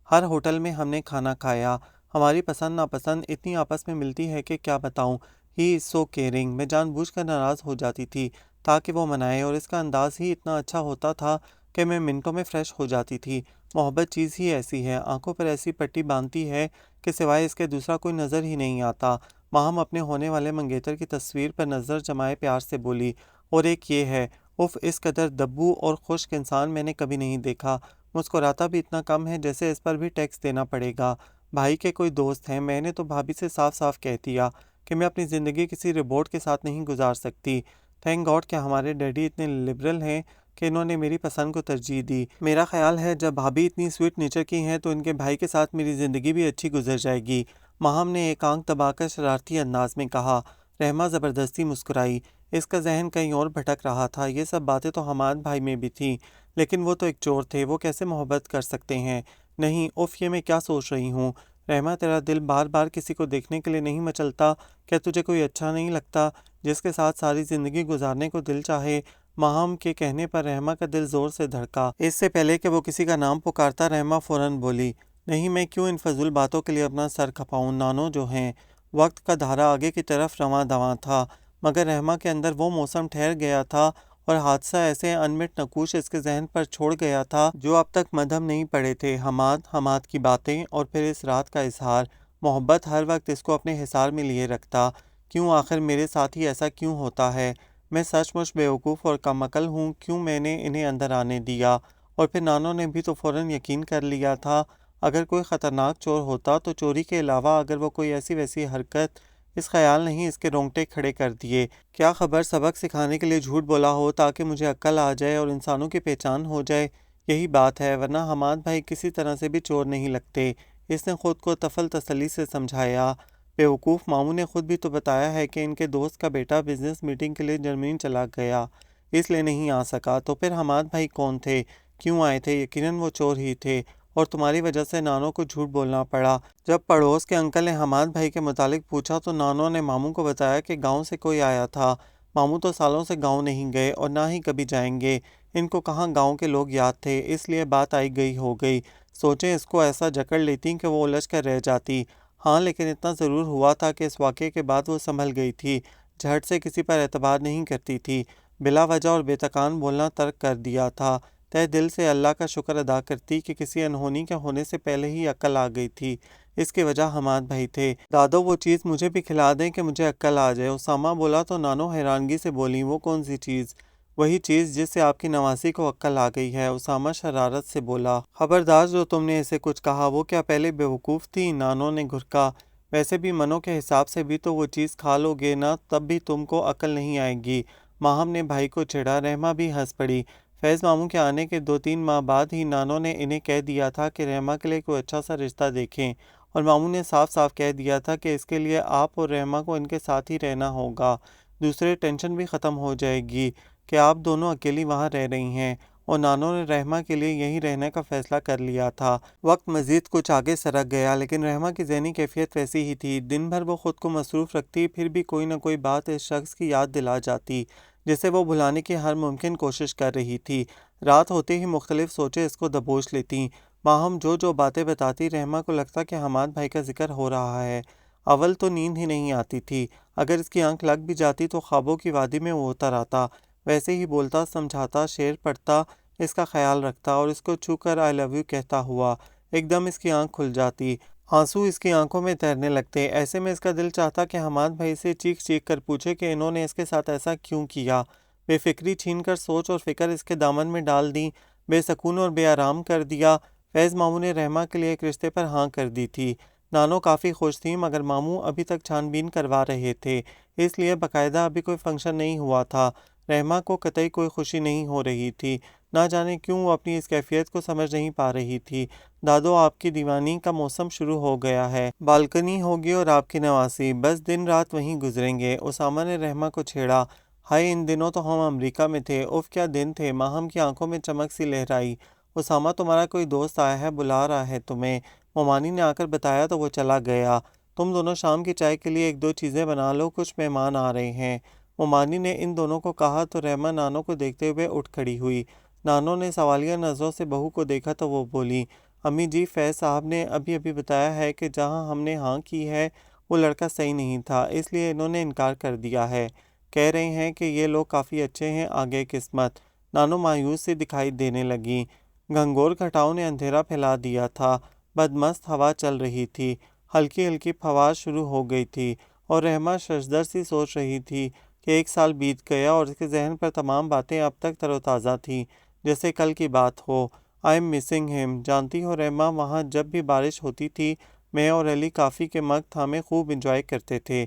ہر ہوٹل میں ہم نے کھانا کھایا، ہماری پسند ناپسند اتنی آپس میں ملتی ہے کہ کیا بتاؤں۔ ہی از سو کیئرنگ، میں جان بوجھ کر ناراض ہو جاتی تھی تاکہ وہ منائے، اور اس کا انداز ہی اتنا اچھا ہوتا تھا کہ میں منٹوں میں فریش ہو جاتی تھی۔ محبت چیز ہی ایسی ہے، آنکھوں پر ایسی پٹی باندھتی ہے کہ سوائے اس کے دوسرا کوئی نظر ہی نہیں آتا۔ ماہم اپنے ہونے والے منگیتر کی تصویر پر نظر جمائے پیار سے بولی، اور ایک یہ ہے، اف، اس قدر دبو اور خشک انسان میں نے کبھی نہیں دیکھا، مسکراتا بھی اتنا کم ہے جیسے اس پر بھی ٹیکس دینا پڑے گا۔ بھائی کے کوئی دوست ہیں؟ میں نے تو بھابھی سے صاف صاف کہہ دیا کہ میں اپنی زندگی کسی ربوٹ کے ساتھ نہیں گزار سکتی۔ تھینک گاڈ کہ ہمارے ڈیڈی اتنے لبرل ہیں کہ انہوں نے میری پسند کو ترجیح دی۔ میرا خیال ہے جب بھابھی اتنی سویٹ نیچر کی ہیں تو ان کے بھائی کے ساتھ میری زندگی بھی اچھی گزر جائے گی، ماہم نے ایک آنکھ دبا کر شرارتی انداز میں کہا۔ رحمہ زبردستی مسکرائی، اس کا ذہن کہیں اور بھٹک رہا تھا۔ یہ سب باتیں تو حماد بھائی میں بھی تھیں، لیکن وہ تو ایک چور تھے، وہ کیسے محبت کر سکتے ہیں؟ نہیں، اف، یہ میں کیا سوچ رہی ہوں؟ رحمہ، تیرا دل بار بار کسی کو دیکھنے کے لیے نہیں مچلتا؟ کیا تجھے کوئی اچھا نہیں لگتا جس کے ساتھ ساری زندگی گزارنے کو دل چاہے؟ ماہم کے کہنے پر رحمہ کا دل زور سے دھڑکا۔ اس سے پہلے کہ وہ کسی کا نام پکارتا رحمہ فوراً بولی، نہیں، میں کیوں ان فضول باتوں کے لیے اپنا سر کھپاؤں؟ نانو جو ہیں۔ وقت کا دھارا آگے کی طرف رواں دواں تھا، مگر رحمہ کے اندر وہ موسم ٹھہر گیا تھا اور حادثہ ایسے انمٹ نقوش اس کے ذہن پر چھوڑ گیا تھا جو اب تک مدھم نہیں پڑے تھے۔ حماد کی باتیں، اور پھر اس رات کا اظہار۔ محبت ہر وقت اس کو اپنے حصار میں لیے رکھتا۔ کیوں؟ آخر میرے ساتھ ہی ایسا کیوں ہوتا ہے؟ میں سچ مچ بیوقوف اور کم عقل ہوں؟ کیوں میں نے انہیں اندر آنے دیا؟ اور پھر نانو نے بھی تو فوراً یقین کر لیا تھا۔ اگر کوئی خطرناک چور ہوتا تو چوری کے علاوہ اگر وہ کوئی ایسی ویسی حرکت اس خیال نے ہی اس کے رونگٹے کھڑے کر دیے۔ کیا خبر سبق سکھانے کے لیے جھوٹ بولا ہو تاکہ مجھے عقل آ جائے اور انسانوں کی پہچان ہو جائے، یہی بات ہے، ورنہ حماد بھائی کسی طرح سے بھی چور نہیں لگتے۔ اس نے خود کو طفل تسلی سے سمجھایا۔ بیوقوف ماموں نے خود بھی تو بتایا ہے کہ ان کے دوست کا بیٹا بزنس میٹنگ کے لیے جرمنی چلا گیا، اس لیے نہیں آ سکا۔ تو پھر حماد بھائی کون تھے؟ کیوں آئے تھے؟ یقیناً وہ چور ہی تھے، اور تمہاری وجہ سے نانو کو جھوٹ بولنا پڑا۔ جب پڑوس کے انکل نے حماد بھائی کے متعلق پوچھا تو نانو نے ماموں کو بتایا کہ گاؤں سے کوئی آیا تھا۔ ماموں تو سالوں سے گاؤں نہیں گئے اور نہ ہی کبھی جائیں گے، ان کو کہاں گاؤں کے لوگ یاد تھے، اس لیے بات آئی گئی ہو گئی۔ سوچیں اس کو ایسا جکڑ لیتی کہ وہ الجھ کر رہ جاتی۔ ہاں لیکن اتنا ضرور ہوا تھا کہ اس واقعے کے بعد وہ سنبھل گئی تھی، جھٹ سے کسی پر اعتبار نہیں کرتی تھی، بلا وجہ اور بے تکان بولنا ترک کر دیا تھا، تہ دل سے اللہ کا شکر ادا کرتی کہ کسی انہونی کے ہونے سے پہلے ہی عقل آ گئی تھی۔ اس کی وجہ حماد بھائی تھے۔ دادو وہ چیز مجھے بھی کھلا دیں کہ مجھے عقل آ جائے، اسامہ بولا تو نانو حیرانگی سے بولی، وہ کون سی چیز؟ وہی چیز جس سے آپ کی نواسی کو عقل آ گئی ہے، اسامہ شرارت سے بولا۔ خبردار جو تم نے اسے کچھ کہا، وہ کیا پہلے بیوقوف تھی؟ نانو نے گھرکا۔ ویسے بھی منوں کے حساب سے بھی تو وہ چیز کھا لو گے نا، تب بھی تم کو عقل نہیں آئے گی۔ ماہم نے بھائی کو چھیڑا، رحمہ بھی ہنس پڑی۔ فیض ماموں کے آنے کے 2-3 ماہ بعد ہی نانو نے انہیں کہہ دیا تھا کہ رحمہ کے لیے کوئی اچھا سا رشتہ دیکھیں، اور ماموں نے صاف صاف کہہ دیا تھا کہ اس کے لیے آپ اور رحمہ کو ان کے ساتھ ہی رہنا ہوگا، دوسرے ٹینشن بھی ختم ہو جائے گی کہ آپ دونوں اکیلی وہاں رہ رہی ہیں، اور نانو نے رحمہ کے لیے یہیں رہنے کا فیصلہ کر لیا تھا۔ وقت مزید کچھ آگے سرک گیا، لیکن رحمہ کی ذہنی کیفیت ویسی ہی تھی۔ دن بھر وہ خود کو مصروف رکھتی، پھر بھی کوئی نہ کوئی بات اس شخص کی یاد دلا جاتی جسے وہ بھلانے کی ہر ممکن کوشش کر رہی تھی۔ رات ہوتے ہی مختلف سوچیں اس کو دبوچ لیتیں۔ ماہم جو باتیں بتاتی، رحمہ کو لگتا کہ حماد بھائی کا ذکر ہو رہا ہے۔ اول تو نیند ہی نہیں آتی تھی، اگر اس کی آنکھ لگ بھی جاتی تو خوابوں کی وادی میں وہ اتر آتا، ویسے ہی بولتا، سمجھاتا، شعر پڑھتا، اس کا خیال رکھتا، اور اس کو چھو کر آئی لو یو کہتا ہوا ایک دم اس کی آنکھ کھل جاتی، آنسو اس کی آنکھوں میں تیرنے لگتے۔ ایسے میں اس کا دل چاہتا کہ حماد بھائی سے چیخ چیخ کر پوچھے کہ انہوں نے اس کے ساتھ ایسا کیوں کیا۔ بے فکری چھین کر سوچ اور فکر اس کے دامن میں ڈال دیں، بے سکون اور بے آرام کر دیا۔ فیض ماموں نے رحمہ کے لیے ایک رشتے پر ہاں کر دی تھی۔ نانو کافی خوش تھی، مگر ماموں ابھی تک چھان بین کروا رہے تھے، اس لیے باقاعدہ ابھی کوئی فنکشن نہیں ہوا تھا۔ رحمہ کو قطعی کوئی خوشی نہیں ہو رہی تھی، نہ جانے کیوں وہ اپنی اس کیفیت کو سمجھ نہیں پا رہی تھی۔ دادو آپ کی دیوانی کا موسم شروع ہو گیا ہے، بالکنی ہوگی اور آپ کی نواسی، بس دن رات وہیں گزریں گے۔ اسامہ نے رحمہ کو چھیڑا۔ ہائے ان دنوں تو ہم امریکہ میں تھے، اف کیا دن تھے۔ ماہم کی آنکھوں میں چمک سی لہرائی۔ اسامہ تمہارا کوئی دوست آیا ہے، بلا رہا ہے تمہیں، مومانی نے آ کر بتایا تو وہ چلا گیا۔ تم دونوں شام کی چائے کے لیے 1-2 چیزیں بنا لو، کچھ مہمان آ رہے ہیں۔ مومانی نے ان دونوں کو کہا تو رحمہ نانو کو دیکھتے ہوئے اٹھ کھڑی ہوئی۔ نانو نے سوالیہ نظروں سے بہو کو دیکھا تو وہ بولی، امی جی فیض صاحب نے ابھی بتایا ہے کہ جہاں ہم نے ہاں کی ہے وہ لڑکا صحیح نہیں تھا، اس لیے انہوں نے انکار کر دیا ہے، کہہ رہے ہیں کہ یہ لوگ کافی اچھے ہیں، آگے قسمت۔ نانو مایوس سی دکھائی دینے لگی۔ گھنگور گھٹاؤں نے اندھیرا پھیلا دیا تھا، بدمست ہوا چل رہی تھی، ہلکی ہلکی پھوار شروع ہو گئی تھی، اور رحمہ ششدر سی سوچ رہی تھی کہ 1 سال بیت گیا اور اس کے ذہن پر تمام باتیں اب تک تر و تازہ تھیں، جیسے کل کی بات ہو۔ آئی ایم مسنگ ہم، جانتی ہو رحمہ، وہاں جب بھی بارش ہوتی تھی میں اور علی کافی کے مگ تھامے خوب انجوائے کرتے تھے۔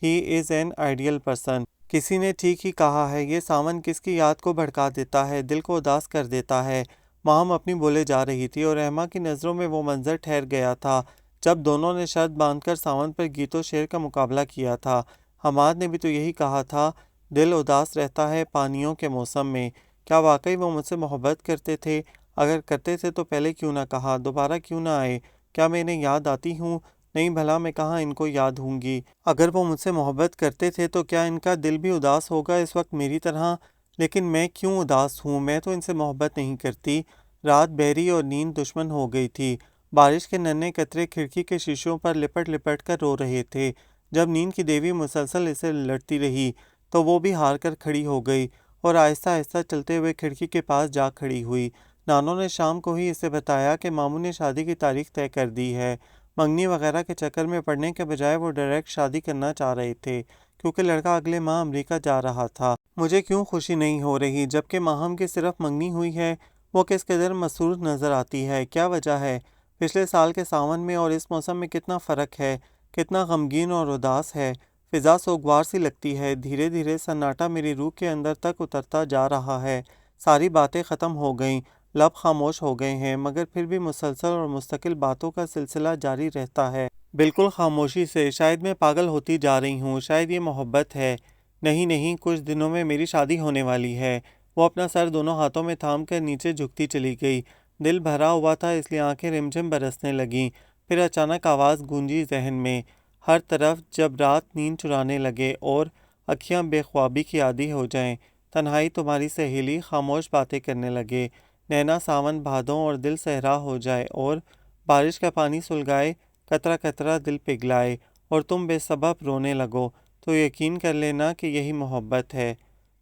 ہی از این آئیڈیل پرسن۔ کسی نے ٹھیک ہی کہا ہے، یہ ساون کس کی یاد کو بھڑکا دیتا ہے، دل کو اداس کر دیتا ہے۔ ماہم اپنی بولے جا رہی تھی اور رحمہ کی نظروں میں وہ منظر ٹھہر گیا تھا جب دونوں نے شرط باندھ کر ساون پر گیت و شعر کا مقابلہ کیا تھا۔ حماد نے بھی تو یہی کہا تھا، دل اداس رہتا ہے پانیوں کے موسم میں۔ کیا واقعی وہ مجھ سے محبت کرتے تھے؟ اگر کرتے تھے تو پہلے کیوں نہ کہا، دوبارہ کیوں نہ آئے؟ کیا میں انہیں یاد آتی ہوں؟ نہیں بھلا میں کہاں ان کو یاد ہوں گی۔ اگر وہ مجھ سے محبت کرتے تھے تو کیا ان کا دل بھی اداس ہوگا اس وقت میری طرح؟ لیکن میں کیوں اداس ہوں؟ میں تو ان سے محبت نہیں کرتی۔ رات بحری اور نیند دشمن ہو گئی تھی۔ بارش کے ننھے قطرے کھڑکی کے شیشوں پر لپٹ لپٹ کر رو رہے تھے۔ جب نیند کی دیوی مسلسل اسے لڑتی رہی تو وہ بھی ہار کر کھڑی ہو گئی اور آہستہ آہستہ چلتے ہوئے کھڑکی کے پاس جا کھڑی ہوئی۔ نانو نے شام کو ہی اسے بتایا کہ ماموں نے شادی کی تاریخ طے کر دی ہے۔ منگنی وغیرہ کے چکر میں پڑنے کے بجائے وہ ڈائریکٹ شادی کرنا چاہ رہے تھے، کیونکہ لڑکا اگلے ماہ امریکہ جا رہا تھا۔ مجھے کیوں خوشی نہیں ہو رہی، جبکہ ماہم کی صرف منگنی ہوئی ہے؟ وہ کس قدر مسرور نظر آتی ہے، کیا وجہ ہے؟ پچھلے سال کے ساون میں اور اس موسم میں کتنا فرق ہے، کتنا غمگین اور اداس ہے۔ فضا سوگوار سی لگتی ہے، دھیرے دھیرے سناٹا میری روح کے اندر تک اترتا جا رہا ہے۔ ساری باتیں ختم ہو گئیں، لب خاموش ہو گئے ہیں، مگر پھر بھی مسلسل اور مستقل باتوں کا سلسلہ جاری رہتا ہے، بالکل خاموشی سے۔ شاید میں پاگل ہوتی جا رہی ہوں، شاید یہ محبت ہے۔ نہیں نہیں، کچھ دنوں میں میری شادی ہونے والی ہے۔ وہ اپنا سر دونوں ہاتھوں میں تھام کر نیچے جھکتی چلی گئی۔ دل بھرا ہوا تھا، اس لیے آنکھیں رمجھم برسنے لگیں۔ پھر اچانک آواز گونجی ذہن میں ہر طرف، جب رات نیند چرانے لگے اور اکھیاں بے خوابی کی عادی ہو جائیں، تنہائی تمہاری سہیلی خاموش باتیں کرنے لگے، نینا ساون بھادوں اور دل صحرا ہو جائے، اور بارش کا پانی سلگائے، قطرہ قطرہ دل پگھلائے، اور تم بے سبب رونے لگو، تو یقین کر لینا کہ یہی محبت ہے۔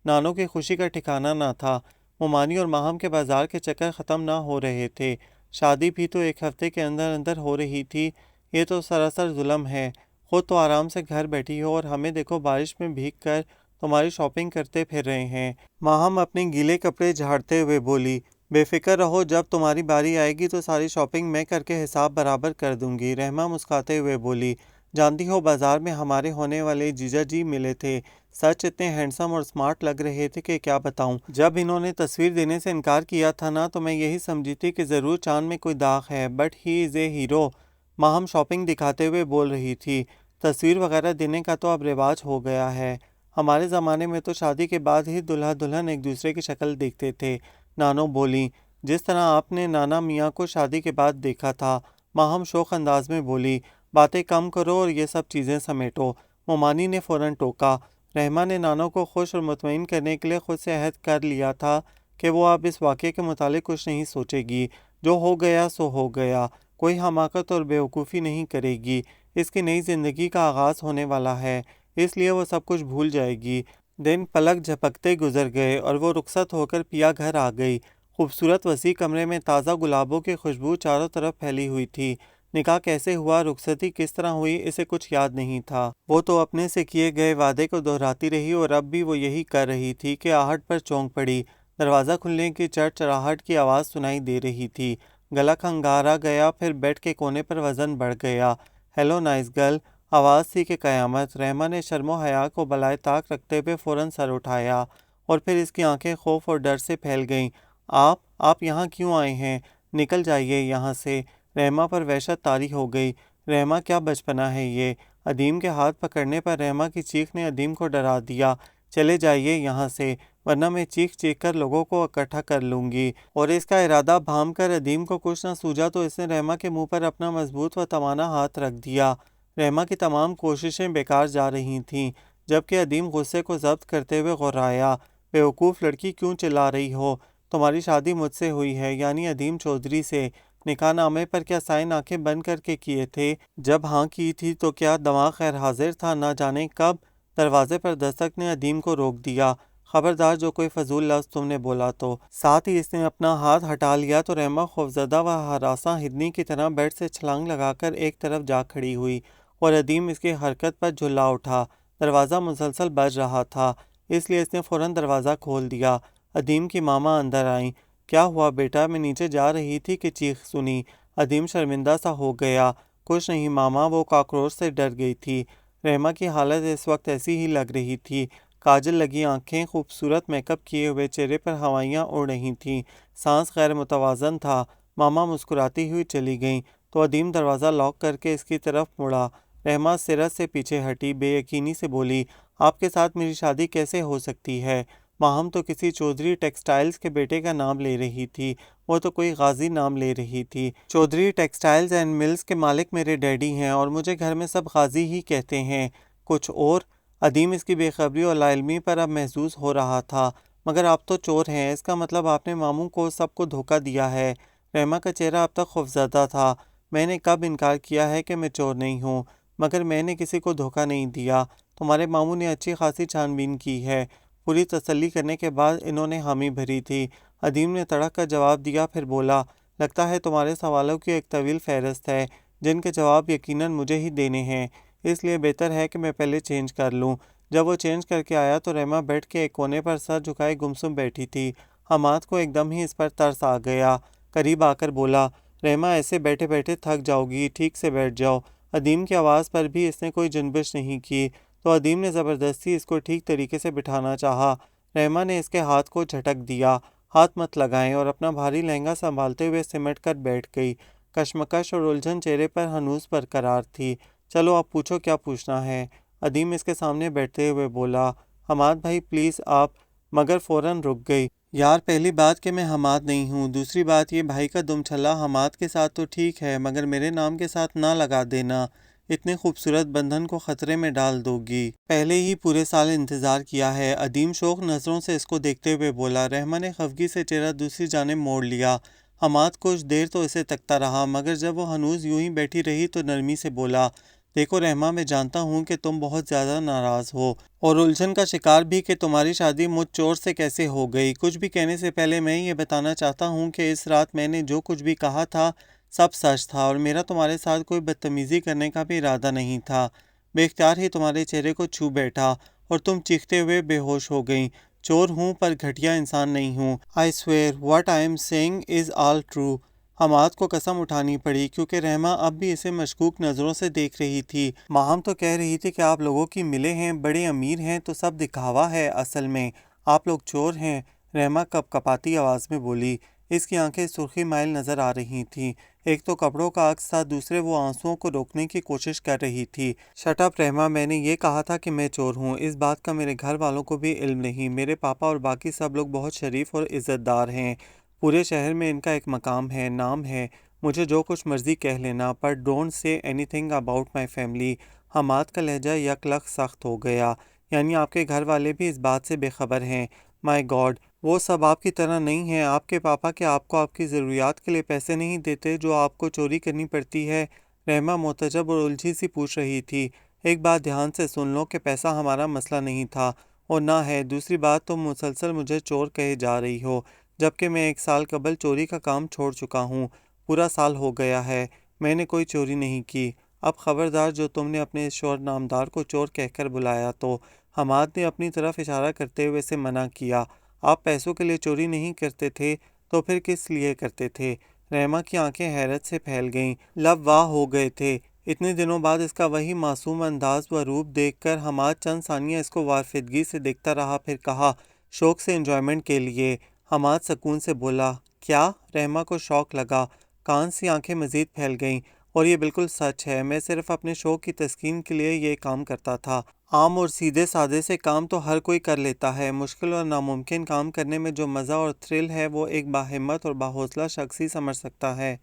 نانو کی خوشی کا ٹھکانہ نہ تھا۔ مومانی اور ماہم کے بازار کے چکر ختم نہ ہو رہے تھے، شادی بھی تو ایک ہفتے کے اندر اندر ہو رہی تھی۔ یہ تو سراسر ظلم ہے۔ خود تو آرام سے گھر بیٹھی ہو اور ہمیں دیکھو بارش میں بھیگ کر تمہاری شاپنگ کرتے پھر رہے ہیں۔ ماہم اپنے گیلے کپڑے جھاڑتے ہوئے بولی، بے فکر رہو، جب تمہاری باری آئے گی تو ساری شاپنگ میں کر کے حساب برابر کر دوں گی۔ رحمہ مسکراتے ہوئے بولی، جانتی ہو بازار میں ہمارے ہونے والے جیجا جی ملے تھے، سچ اتنے ہینڈسم اور سمارٹ لگ رہے تھے کہ کیا بتاؤں۔ جب انہوں نے تصویر دینے سے انکار کیا تھا نا، تو میں یہی سمجھی تھی کہ ضرور چاند میں کوئی داغ ہے، but he is a hero. Maham shopping دکھاتے ہوئے بول رہی تھی، تصویر وغیرہ دینے کا تو اب رواج ہو گیا ہے، ہمارے زمانے میں تو شادی کے بعد ہی دلہا دلہن ایک دوسرے کی شکل دیکھتے تھے۔ نانو بولی، جس طرح آپ نے نانا میاں کو شادی کے بعد دیکھا تھا۔ ماہم شوق انداز میں بولی، باتیں کم کرو اور یہ سب چیزیں سمیٹو۔ مومانی نے فوراً ٹوکا۔ رحمہ نے نانو کو خوش اور مطمئن کرنے کے لیے خود سے عہد کر لیا تھا کہ وہ اب اس واقعے کے متعلق کچھ نہیں سوچے گی، جو ہو گیا سو ہو گیا، کوئی حماقت اور بیوقوفی نہیں کرے گی۔ اس کی نئی زندگی کا آغاز ہونے والا ہے، اس لیے وہ سب کچھ بھول جائے گی۔ دن پلک جھپکتے گزر گئے اور وہ رخصت ہو کر پیا گھر آ گئی۔ خوبصورت وسیع کمرے میں تازہ گلابوں کی خوشبو چاروں طرف پھیلی ہوئی تھی۔ نکاح کیسے ہوا، رخصتی کس طرح ہوئی، اسے کچھ یاد نہیں تھا۔ وہ تو اپنے سے کیے گئے وعدے کو دہراتی رہی اور اب بھی وہ یہی کر رہی تھی کہ آہٹ پر چونک پڑی۔ دروازہ کھلنے کی چڑچڑاہٹ کی آواز سنائی دے رہی تھی۔ گلا کھنگارا گیا، پھر بیڈ کے کونے پر وزن بڑھ گیا۔ ہیلو نائس گرل، آواز تھی کہ قیامت۔ رحمہ نے شرم و حیا کو بالائے طاق رکھتے ہوئے فوراً سر اٹھایا اور پھر اس کی آنکھیں خوف اور ڈر سے پھیل گئیں۔ آپ یہاں کیوں آئے ہیں؟ نکل جائیے یہاں سے۔ رحمہ پر وحشت طاری ہو گئی۔ رحمہ کیا بچپنا ہے یہ؟ ادیم کے ہاتھ پکڑنے پر رحمہ کی چیخ نے ادیم کو ڈرا دیا۔ چلے جائیے یہاں سے، ورنہ میں چیخ چیخ کر لوگوں کو اکٹھا کر لوں گی۔ اور اس کا ارادہ بھانپ کر ادیم کو کچھ نہ سوجا تو اس نے رحمہ کے منہ پر اپنا مضبوط و توانا ہاتھ رکھ دیا۔ رحمہ کی تمام کوششیں بیکار جا رہی تھیں، جبکہ ادیم غصے کو ضبط کرتے ہوئے غرایا، بیوقوف لڑکی کیوں چلا رہی ہو؟ تمہاری شادی مجھ سے ہوئی ہے، یعنی ادیم چودھری سے۔ نکاح نامے پر کیا سائن آنکھیں بند کر کے کیے تھے؟ جب ہاں کی تھی تو کیا دماغ غیر حاضر تھا؟ نہ جانے کب دروازے پر دستک نے ادیم کو روک دیا۔ خبردار، جو کوئی فضول لفظ تم نے بولا تو۔ ساتھ ہی اس نے اپنا ہاتھ ہٹا لیا تو رحمہ خوفزدہ و ہراساں ہرنی کی طرح بیڈ سے چھلانگ لگا کر ایک طرف جا کھڑی ہوئی اور ادیم اس کی حرکت پر جھلا اٹھا۔ دروازہ مسلسل بج رہا تھا، اس لیے اس نے فوراً دروازہ کھول دیا۔ ادیم کی ماما اندر آئیں۔ کیا ہوا بیٹا؟ میں نیچے جا رہی تھی کہ چیخ سنی۔ ادیم شرمندہ سا ہو گیا۔ کچھ نہیں ماما، وہ کاکروچ سے ڈر گئی تھی۔ رحمہ کی حالت اس وقت ایسی ہی لگ رہی تھی، کاجل لگی آنکھیں، خوبصورت میک اپ کیے ہوئے چہرے پر ہوائیاں اڑ رہی تھیں، سانس غیر متوازن تھا۔ ماما مسکراتی ہوئی چلی گئیں تو ادیم دروازہ لاک کر کے اس کی طرف مڑا۔ رحمہ سرت سے پیچھے ہٹی، بے یقینی سے بولی، آپ کے ساتھ میری شادی کیسے ہو سکتی ہے؟ ماہم تو کسی چودھری ٹیکسٹائلز کے بیٹے کا نام لے رہی تھی، وہ تو کوئی غازی نام لے رہی تھی۔ چودھری ٹیکسٹائلز اینڈ ملز کے مالک میرے ڈیڈی ہیں اور مجھے گھر میں سب غازی ہی کہتے ہیں۔ کچھ اور؟ ادیم اس کی بے خبری اور لا علمی پر اب محظوظ ہو رہا تھا۔ مگر آپ تو چور ہیں، اس کا مطلب آپ نے ماموں کو سب کو دھوکہ دیا ہے۔ رحمہ کا چہرہ اب تک خوفزدہ تھا۔ میں نے کب انکار کیا ہے کہ میں چور نہیں ہوں؟ مگر میں نے کسی کو دھوکہ نہیں دیا۔ تمہارے ماموں نے اچھی خاصی چھان بین کی ہے۔ پوری تسلی کرنے کے بعد انہوں نے حامی بھری تھی۔ ادیم نے تڑک کر جواب دیا، پھر بولا، لگتا ہے تمہارے سوالوں کی ایک طویل فہرست ہے، جن کے جواب یقیناً مجھے ہی دینے ہیں، اس لیے بہتر ہے کہ میں پہلے چینج کر لوں۔ جب وہ چینج کر کے آیا تو رحمہ بیڈ کے ایک کونے پر سر جھکائے گمسم بیٹھی تھی۔ حماد کو ایک دم ہی اس پر ترس آ گیا، قریب آ کر بولا، رحمہ ایسے بیٹھے بیٹھے تھک جاؤ گی، ٹھیک سے بیٹھ جاؤ۔ ادیم کی آواز پر بھی اس نے کوئی جنبش نہیں کی۔ تو ادیم نے زبردستی اس کو ٹھیک طریقے سے بٹھانا چاہا۔ رحمہ نے اس کے ہاتھ کو جھٹک دیا۔ ہاتھ مت لگائیں، اور اپنا بھاری لہنگا سنبھالتے ہوئے سمٹ کر بیٹھ گئی۔ کشمکش اور الجھن چہرے پر ہنوز برقرار تھی۔ چلو اب پوچھو کیا پوچھنا ہے، ادیم اس کے سامنے بیٹھتے ہوئے بولا۔ حماد بھائی پلیز آپ، مگر فوراً رک گئی۔ یار پہلی بات کہ میں حماد نہیں ہوں، دوسری بات یہ بھائی کا دم چھلا حماد کے ساتھ تو ٹھیک ہے، مگر میرے نام کے ساتھ نہ لگا دینا، اتنے خوبصورت بندھن کو خطرے میں ڈال دو گی۔ پہلے ہی پورے سال انتظار کیا ہے، ادیم شوق نظروں سے اس کو دیکھتے ہوئے بولا۔ رحمہ نے خفگی سے چہرہ دوسری جانب موڑ لیا۔ حماد کچھ دیر تو اسے تکتا رہا، مگر جب وہ ہنوز یوں ہی بیٹھی رہی تو نرمی سے بولا، دیکھو رحمہ میں جانتا ہوں کہ تم بہت زیادہ ناراض ہو اور الجھن کا شکار بھی کہ تمہاری شادی مجھ چور سے کیسے ہو گئی۔ کچھ بھی کہنے سے پہلے میں یہ بتانا چاہتا ہوں کہ اس رات میں نے جو کچھ بھی کہا تھا سب سچ تھا، اور میرا تمہارے ساتھ کوئی بدتمیزی کرنے کا بھی ارادہ نہیں تھا۔ بے اختیار ہی تمہارے چہرے کو چھو بیٹھا اور تم چیختے ہوئے بے ہوش ہو گئیں۔ چور ہوں پر گھٹیا انسان نہیں ہوں۔ I swear what I am saying is all true۔ Hammad کو قسم اٹھانی پڑی کیونکہ رحمہ اب بھی اسے مشکوک نظروں سے دیکھ رہی تھی۔ ماہم تو کہہ رہی تھی کہ آپ لوگوں کی ملے ہیں، بڑے امیر ہیں تو سب دکھاوا ہے، اصل میں آپ لوگ چور ہیں، رحمہ کپ کپاتی آواز میں بولی۔ اس کی آنکھیں سرخی مائل نظر آ رہی تھیں، ایک تو کپڑوں کا عکس تھا، دوسرے وہ آنسوؤں کو روکنے کی کوشش کر رہی تھی۔ شٹ اپ رحمہ، میں نے یہ کہا تھا کہ میں چور ہوں، اس بات کا میرے گھر والوں کو بھی علم نہیں، میرے پاپا اور باقی سب لوگ بہت شریف اور عزت دار ہیں، پورے شہر میں ان کا ایک مقام ہے، نام ہے، مجھے جو کچھ مرضی کہہ لینا، پر don't say anything about my family. Hammad کا لہجہ یک لخت سخت ہو گیا۔ یعنی آپ کے گھر والے بھی اس بات سے بے خبر ہیں؟ مائی گاڈ، وہ سب آپ کی طرح نہیں ہیں، آپ کے پاپا کہ آپ کو آپ کی ضروریات کے لیے پیسے نہیں دیتے جو آپ کو چوری کرنی پڑتی ہے؟ رحمہ متعجب اور الجھی سی پوچھ رہی تھی۔ ایک بات دھیان سے سن لو کہ پیسہ ہمارا مسئلہ نہیں تھا اور نہ ہے، دوسری بات تم مسلسل مجھے چور کہے جا رہی ہو، جبکہ میں 1 سال قبل چوری کا کام چھوڑ چکا ہوں، پورا سال ہو گیا ہے، میں نے کوئی چوری نہیں کی۔ اب خبردار جو تم نے اپنے اس شوہر نامدار کو چور کہہ کر بلایا تو۔ حماد نے اپنی طرف اشارہ کرتے ہوئے اسے منع کیا۔ آپ پیسوں کے لیے چوری نہیں کرتے تھے تو پھر کس لیے کرتے تھے؟ رحمہ کی آنکھیں حیرت سے پھیل گئیں، لب واہ ہو گئے تھے۔ اتنے دنوں بعد اس کا وہی معصوم انداز و روپ دیکھ کر حماد چند ثانیہ اس کو وارفدگی سے دیکھتا رہا، پھر کہا، شوق سے، انجوائمنٹ کے لیے۔ حماد سکون سے بولا، کیا؟ رحمہ کو شوق لگا، کان سی آنکھیں مزید پھیل گئیں، اور یہ بالکل سچ ہے، میں صرف اپنے شوق کی تسکین کے لیے یہ کام کرتا تھا۔ عام اور سیدھے سادے سے کام تو ہر کوئی کر لیتا ہے، مشکل اور ناممکن کام کرنے میں جو مزہ اور تھرل ہے وہ ایک باہمت اور باحوصلہ شخص ہی سمجھ سکتا ہے۔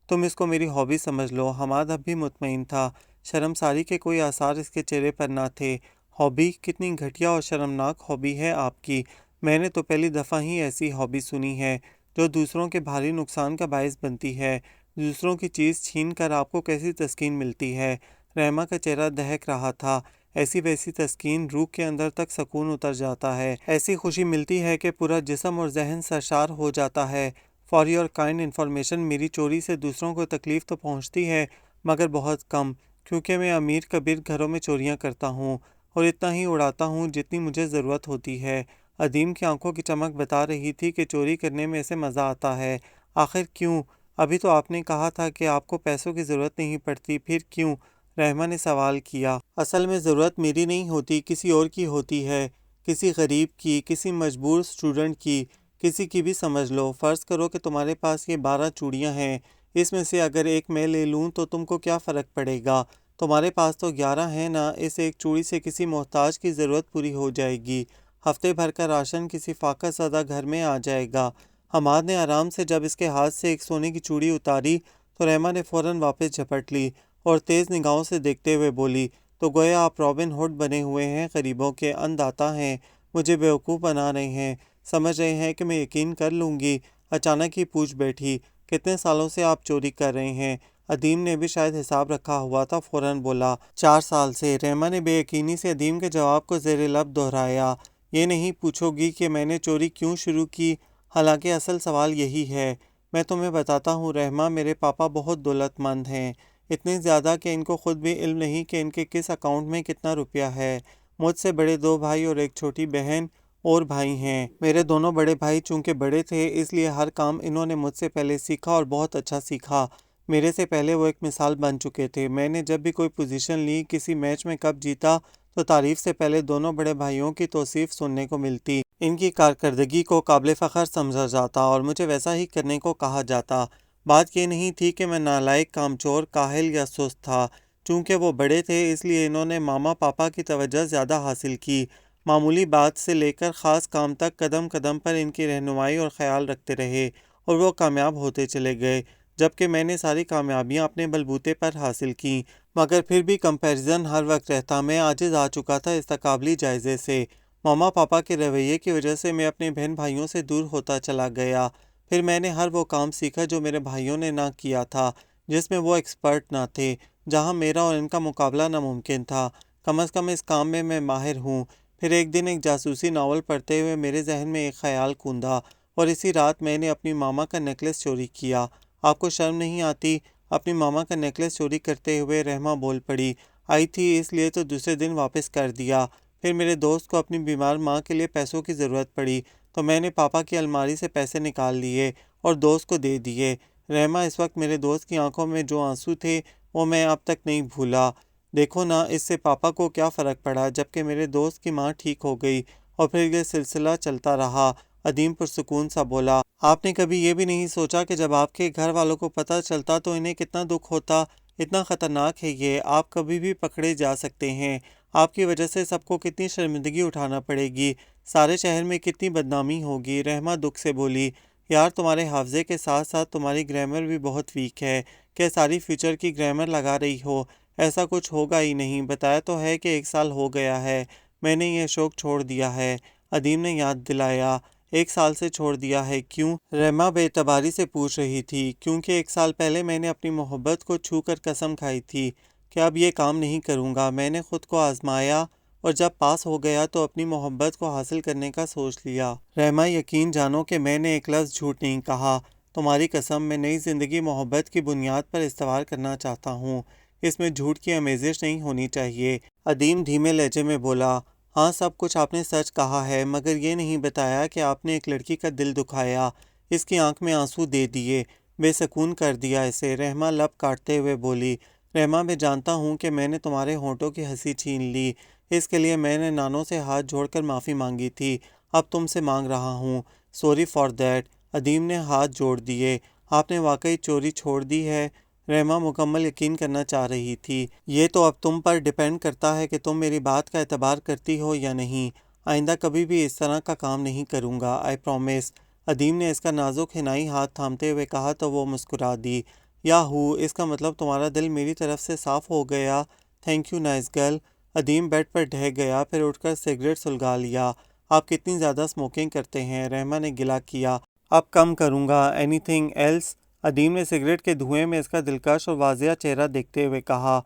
تم اس کو میری ہابی سمجھ لو۔ حماد اب بھی مطمئن تھا، شرمساری کے کوئی آثار اس کے چہرے پر نہ تھے۔ ہابی؟ کتنی گھٹیا اور شرمناک ہابی ہے آپ کی، میں نے تو پہلی دفعہ ہی ایسی ہابی سنی ہے جو دوسروں کے بھاری نقصان کا باعث بنتی ہے۔ دوسروں کی چیز چھین کر آپ کو کیسی تسکین ملتی ہے؟ رحمہ کا چہرہ دہک رہا تھا۔ ایسی ویسی تسکین، روح کے اندر تک سکون اتر جاتا ہے، ایسی خوشی ملتی ہے کہ پورا جسم اور ذہن سرشار ہو جاتا ہے۔ فار یور کائنڈ انفارمیشن، میری چوری سے دوسروں کو تکلیف تو پہنچتی ہے، مگر بہت کم، کیونکہ میں امیر کبیر گھروں میں چوریاں کرتا ہوں اور اتنا ہی اڑاتا ہوں جتنی مجھے ضرورت ہوتی ہے۔ ادیم کی آنکھوں کی چمک بتا رہی تھی کہ چوری کرنے میں اسے مزہ آتا ہے۔ آخر کیوں؟ ابھی تو آپ نے کہا تھا کہ آپ کو پیسوں کی ضرورت نہیں پڑتی، پھر کیوں؟ رحمہ نے سوال کیا۔ اصل میں ضرورت میری نہیں ہوتی، کسی اور کی ہوتی ہے، کسی غریب کی، کسی مجبور اسٹوڈنٹ کی، کسی کی بھی سمجھ لو۔ فرض کرو کہ تمہارے پاس یہ 12 چوڑیاں ہیں، اس میں سے اگر ایک میں لے لوں تو تم کو کیا فرق پڑے گا؟ تمہارے پاس تو 11 ہیں نا، اس ایک چوڑی سے کسی محتاج کی ضرورت پوری ہو جائے گی، ہفتے بھر کا راشن کسی فاقہ زدہ گھر میں آ جائے گا۔ حماد نے آرام سے جب اس کے ہاتھ سے ایک سونے کی چوڑی اتاری تو رحمہ نے فوراً واپس جھپٹ لی اور تیز نگاہوں سے دیکھتے ہوئے بولی، تو گویا آپ رابن ہوڈ بنے ہوئے ہیں، غریبوں کے انداتا ہیں، مجھے بیوقوف بنا رہے ہیں، سمجھ رہے ہیں کہ میں یقین کر لوں گی؟ اچانک ہی پوچھ بیٹھی، کتنے سالوں سے آپ چوری کر رہے ہیں؟ ادیم نے بھی شاید حساب رکھا ہوا تھا، فوراً بولا، 4 سال سے۔ رحمہ نے بے یقینی سے ادیم کے جواب کو زیر لب دہرایا، یہ نہیں پوچھو گی کہ میں نے چوری کیوں شروع کی؟ حالانکہ اصل سوال یہی ہے۔ میں تمہیں بتاتا ہوں رحمہ، میرے پاپا بہت دولت مند ہیں، اتنے زیادہ کہ ان کو خود بھی علم نہیں کہ ان کے کس اکاؤنٹ میں کتنا روپیہ ہے۔ مجھ سے بڑے 2 بھائی اور ایک چھوٹی بہن اور بھائی ہیں۔ میرے دونوں بڑے بھائی چونکہ بڑے تھے اس لیے ہر کام انہوں نے مجھ سے پہلے سیکھا اور بہت اچھا سیکھا۔ میرے سے پہلے وہ ایک مثال بن چکے تھے۔ میں نے جب بھی کوئی پوزیشن لی، کسی میچ میں کپ جیتا تو تعریف سے پہلے دونوں بڑے بھائیوں کی توصیف سننے کو ملتی، ان کی کارکردگی کو قابل فخر سمجھا جاتا اور مجھے ویسا ہی کرنے کو کہا جاتا۔ بات یہ نہیں تھی کہ میں نالائق، کامچور، کاہل یا سست تھا۔ چونکہ وہ بڑے تھے اس لیے انہوں نے ماما پاپا کی توجہ زیادہ حاصل کی۔ معمولی بات سے لے کر خاص کام تک قدم قدم پر ان کی رہنمائی اور خیال رکھتے رہے اور وہ کامیاب ہوتے چلے گئے، جبکہ میں نے ساری کامیابیاں اپنے بلبوتے پر حاصل کیں، مگر پھر بھی کمپیریزن ہر وقت رہتا۔ میں عاجز آ چکا تھا اس تقابلی جائزے سے۔ ماما پاپا کے رویے کی وجہ سے میں اپنے بہن بھائیوں سے دور ہوتا چلا گیا۔ پھر میں نے ہر وہ کام سیکھا جو میرے بھائیوں نے نہ کیا تھا، جس میں وہ ایکسپرٹ نہ تھے، جہاں میرا اور ان کا مقابلہ ناممکن تھا۔ کم از کم اس کام میں ماہر ہوں۔ پھر ایک دن ایک جاسوسی ناول پڑھتے ہوئے میرے ذہن میں ایک خیال کوندا اور اسی رات میں نے اپنی ماما کا نیکلس چوری کیا۔ آپ کو شرم نہیں آتی؟ اپنی ماما کا نیکلس چوری کرتے ہوئے رحمہ بول پڑی۔ آئی تھی اس لیے تو دوسرے دن واپس کر دیا۔ پھر میرے دوست کو اپنی بیمار ماں کے لیے پیسوں کی ضرورت پڑی تو میں نے پاپا کی الماری سے پیسے نکال لیے اور دوست کو دے دیے۔ رحمہ، اس وقت میرے دوست کی آنکھوں میں جو آنسو تھے وہ میں اب تک نہیں بھولا۔ دیکھو نا، اس سے پاپا کو کیا فرق پڑا، جبکہ میرے دوست کی ماں ٹھیک ہو گئی۔ اور پھر یہ سلسلہ چلتا رہا۔ عدیم پرسکون سا بولا، آپ نے کبھی یہ بھی نہیں سوچا کہ جب آپ کے گھر والوں کو پتہ چلتا تو انہیں کتنا دکھ ہوتا؟ اتنا خطرناک ہے یہ، آپ کبھی بھی پکڑے جا سکتے ہیں۔ آپ کی وجہ سے سب کو کتنی شرمندگی اٹھانا پڑے گی، سارے شہر میں کتنی بدنامی ہوگی۔ رحمہ دکھ سے بولی، یار تمہارے حافظے کے ساتھ ساتھ تمہاری گرامر بھی بہت ویک ہے۔ کیا ساری فیوچر کی گرامر لگا رہی ہو؟ ایسا کچھ ہوگا ہی نہیں، بتایا تو ہے کہ 1 سال ہو گیا ہے میں نے یہ شوق چھوڑ دیا ہے۔ عدیم نے یاد دلایا، 1 سال سے چھوڑ دیا ہے کیوں؟ رحمہ بے اعتباری سے پوچھ رہی تھی۔ کیونکہ 1 سال پہلے میں نے اپنی محبت کو چھو کر قسم کھائی تھی کہ اب یہ کام نہیں کروں گا۔ میں نے خود کو آزمایا اور جب پاس ہو گیا تو اپنی محبت کو حاصل کرنے کا سوچ لیا۔ رحمہ، یقین جانو کہ میں نے ایک لفظ جھوٹ نہیں کہا، تمہاری قسم۔ میں نئی زندگی محبت کی بنیاد پر استوار کرنا چاہتا ہوں، اس میں جھوٹ کی آمیزش نہیں ہونی چاہیے۔ عدیم دھیمے لہجے میں بولا، ہاں سب کچھ آپ نے سچ کہا ہے، مگر یہ نہیں بتایا کہ آپ نے ایک لڑکی کا دل دکھایا، اس کی آنکھ میں آنسو دے دیے، بے سکون کر دیا اسے۔ رحمہ لب کاٹتے ہوئے بولی، رحمہ میں جانتا ہوں کہ میں نے تمہارے ہونٹوں کی ہنسی چھین لی، اس کے لیے میں نے نانوں سے ہاتھ جوڑ کر معافی مانگی تھی، اب تم سے مانگ رہا ہوں، سوری فار دیٹ۔ عدیم نے ہاتھ جوڑ دیے، آپ نے واقعی چوری چھوڑ دی ہے؟ رحمہ مکمل یقین کرنا چاہ رہی تھی۔ یہ تو اب تم پر ڈیپینڈ کرتا ہے کہ تم میری بات کا اعتبار کرتی ہو یا نہیں۔ آئندہ کبھی بھی اس طرح کا کام نہیں کروں گا، آئی پرومس۔ عدیم نے اس کا نازک حنائی ہاتھ تھامتے ہوئے کہا تو وہ مسکرا دی۔ یاہو، اس کا مطلب تمہارا دل میری طرف سے صاف ہو گیا، thank you nice girl. Adeem bed پر ڈھہ گیا، پھر اٹھ کر سگریٹ سلگا لیا۔ آپ کتنی زیادہ سموکنگ کرتے ہیں؟ رحمہ نے گلہ کیا۔ اب کم کروں گا۔ Anything else? عدیم نے سگریٹ کے دھوئیں میں اس کا دلکش اور واضح چہرہ دیکھتے ہوئے کہا،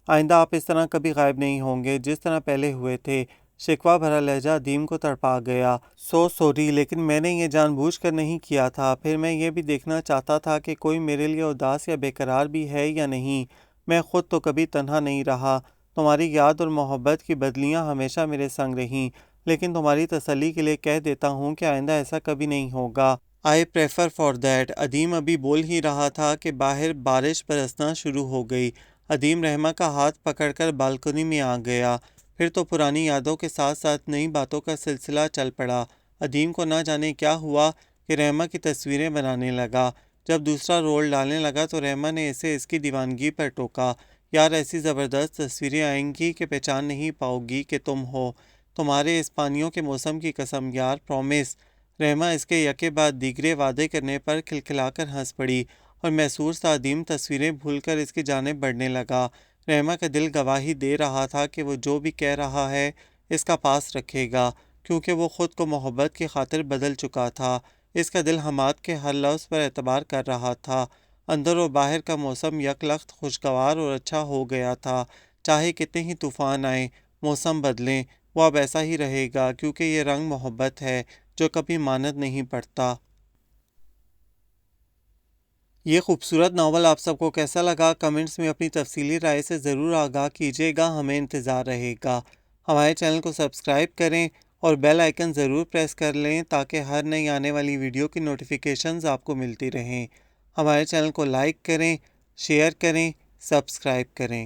آئندہ آپ اس طرح کبھی غائب نہیں ہوں گے جس طرح پہلے ہوئے تھے۔ شکوہ بھرا لہجہ عدیم کو تڑپا گیا۔ سو سوری، لیکن میں نے یہ جان بوجھ کر نہیں کیا تھا۔ پھر میں یہ بھی دیکھنا چاہتا تھا کہ کوئی میرے لیے اداس یا بے قرار بھی ہے یا نہیں۔ میں خود تو کبھی تنہا نہیں رہا، تمہاری یاد اور محبت کی بدلیاں ہمیشہ میرے سنگ رہیں، لیکن تمہاری تسلی کے لیے کہہ دیتا ہوں کہ آئندہ ایسا کبھی نہیں ہوگا۔ I prefer for that. Adeem ابھی بول ہی رہا تھا کہ باہر بارش برسنا شروع ہو گئی۔ عدیم رحمہ کا ہاتھ پکڑ کر بالکنی میں آ گیا، پھر تو پرانی یادوں کے ساتھ ساتھ نئی باتوں کا سلسلہ چل پڑا۔ عدیم کو نہ جانے کیا ہوا کہ رحمہ کی تصویریں بنانے لگا۔ جب دوسرا رول ڈالنے لگا تو رحمہ نے اسے اس کی دیوانگی پر ٹوکا، یار ایسی زبردست تصویریں آئیں گی کہ پہچان نہیں پاؤ گی کہ تم ہو، تمہارے اس پانیوں کے موسم کی قسم یار، پرومس۔ رحمہ اس کے یکے بعد دیگرے وعدے کرنے پر کھلکھلا کر ہنس پڑی اور محسوس سا عدیم تصویریں بھول کر اس کی جانب بڑھنے لگا۔ رحمہ کا دل گواہی دے رہا تھا کہ وہ جو بھی کہہ رہا ہے اس کا پاس رکھے گا، کیونکہ وہ خود کو محبت کی خاطر بدل چکا تھا۔ اس کا دل حماد کے ہر لفظ پر اعتبار کر رہا تھا۔ اندر و باہر کا موسم یک لخت خوشگوار اور اچھا ہو گیا تھا۔ چاہے کتنے ہی طوفان آئیں، موسم بدلیں، وہ اب ایسا ہی رہے گا، کیونکہ یہ رنگ محبت ہے جو کبھی ماند نہیں پڑتا۔ یہ خوبصورت ناول آپ سب کو کیسا لگا؟ کمنٹس میں اپنی تفصیلی رائے سے ضرور آگاہ کیجیے گا، ہمیں انتظار رہے گا۔ ہمارے چینل کو سبسکرائب کریں اور بیل آئیکن ضرور پریس کر لیں تاکہ ہر نئی آنے والی ویڈیو کی نوٹیفیکیشنز آپ کو ملتی رہیں۔ ہمارے چینل کو لائک کریں، شیئر کریں، سبسکرائب کریں۔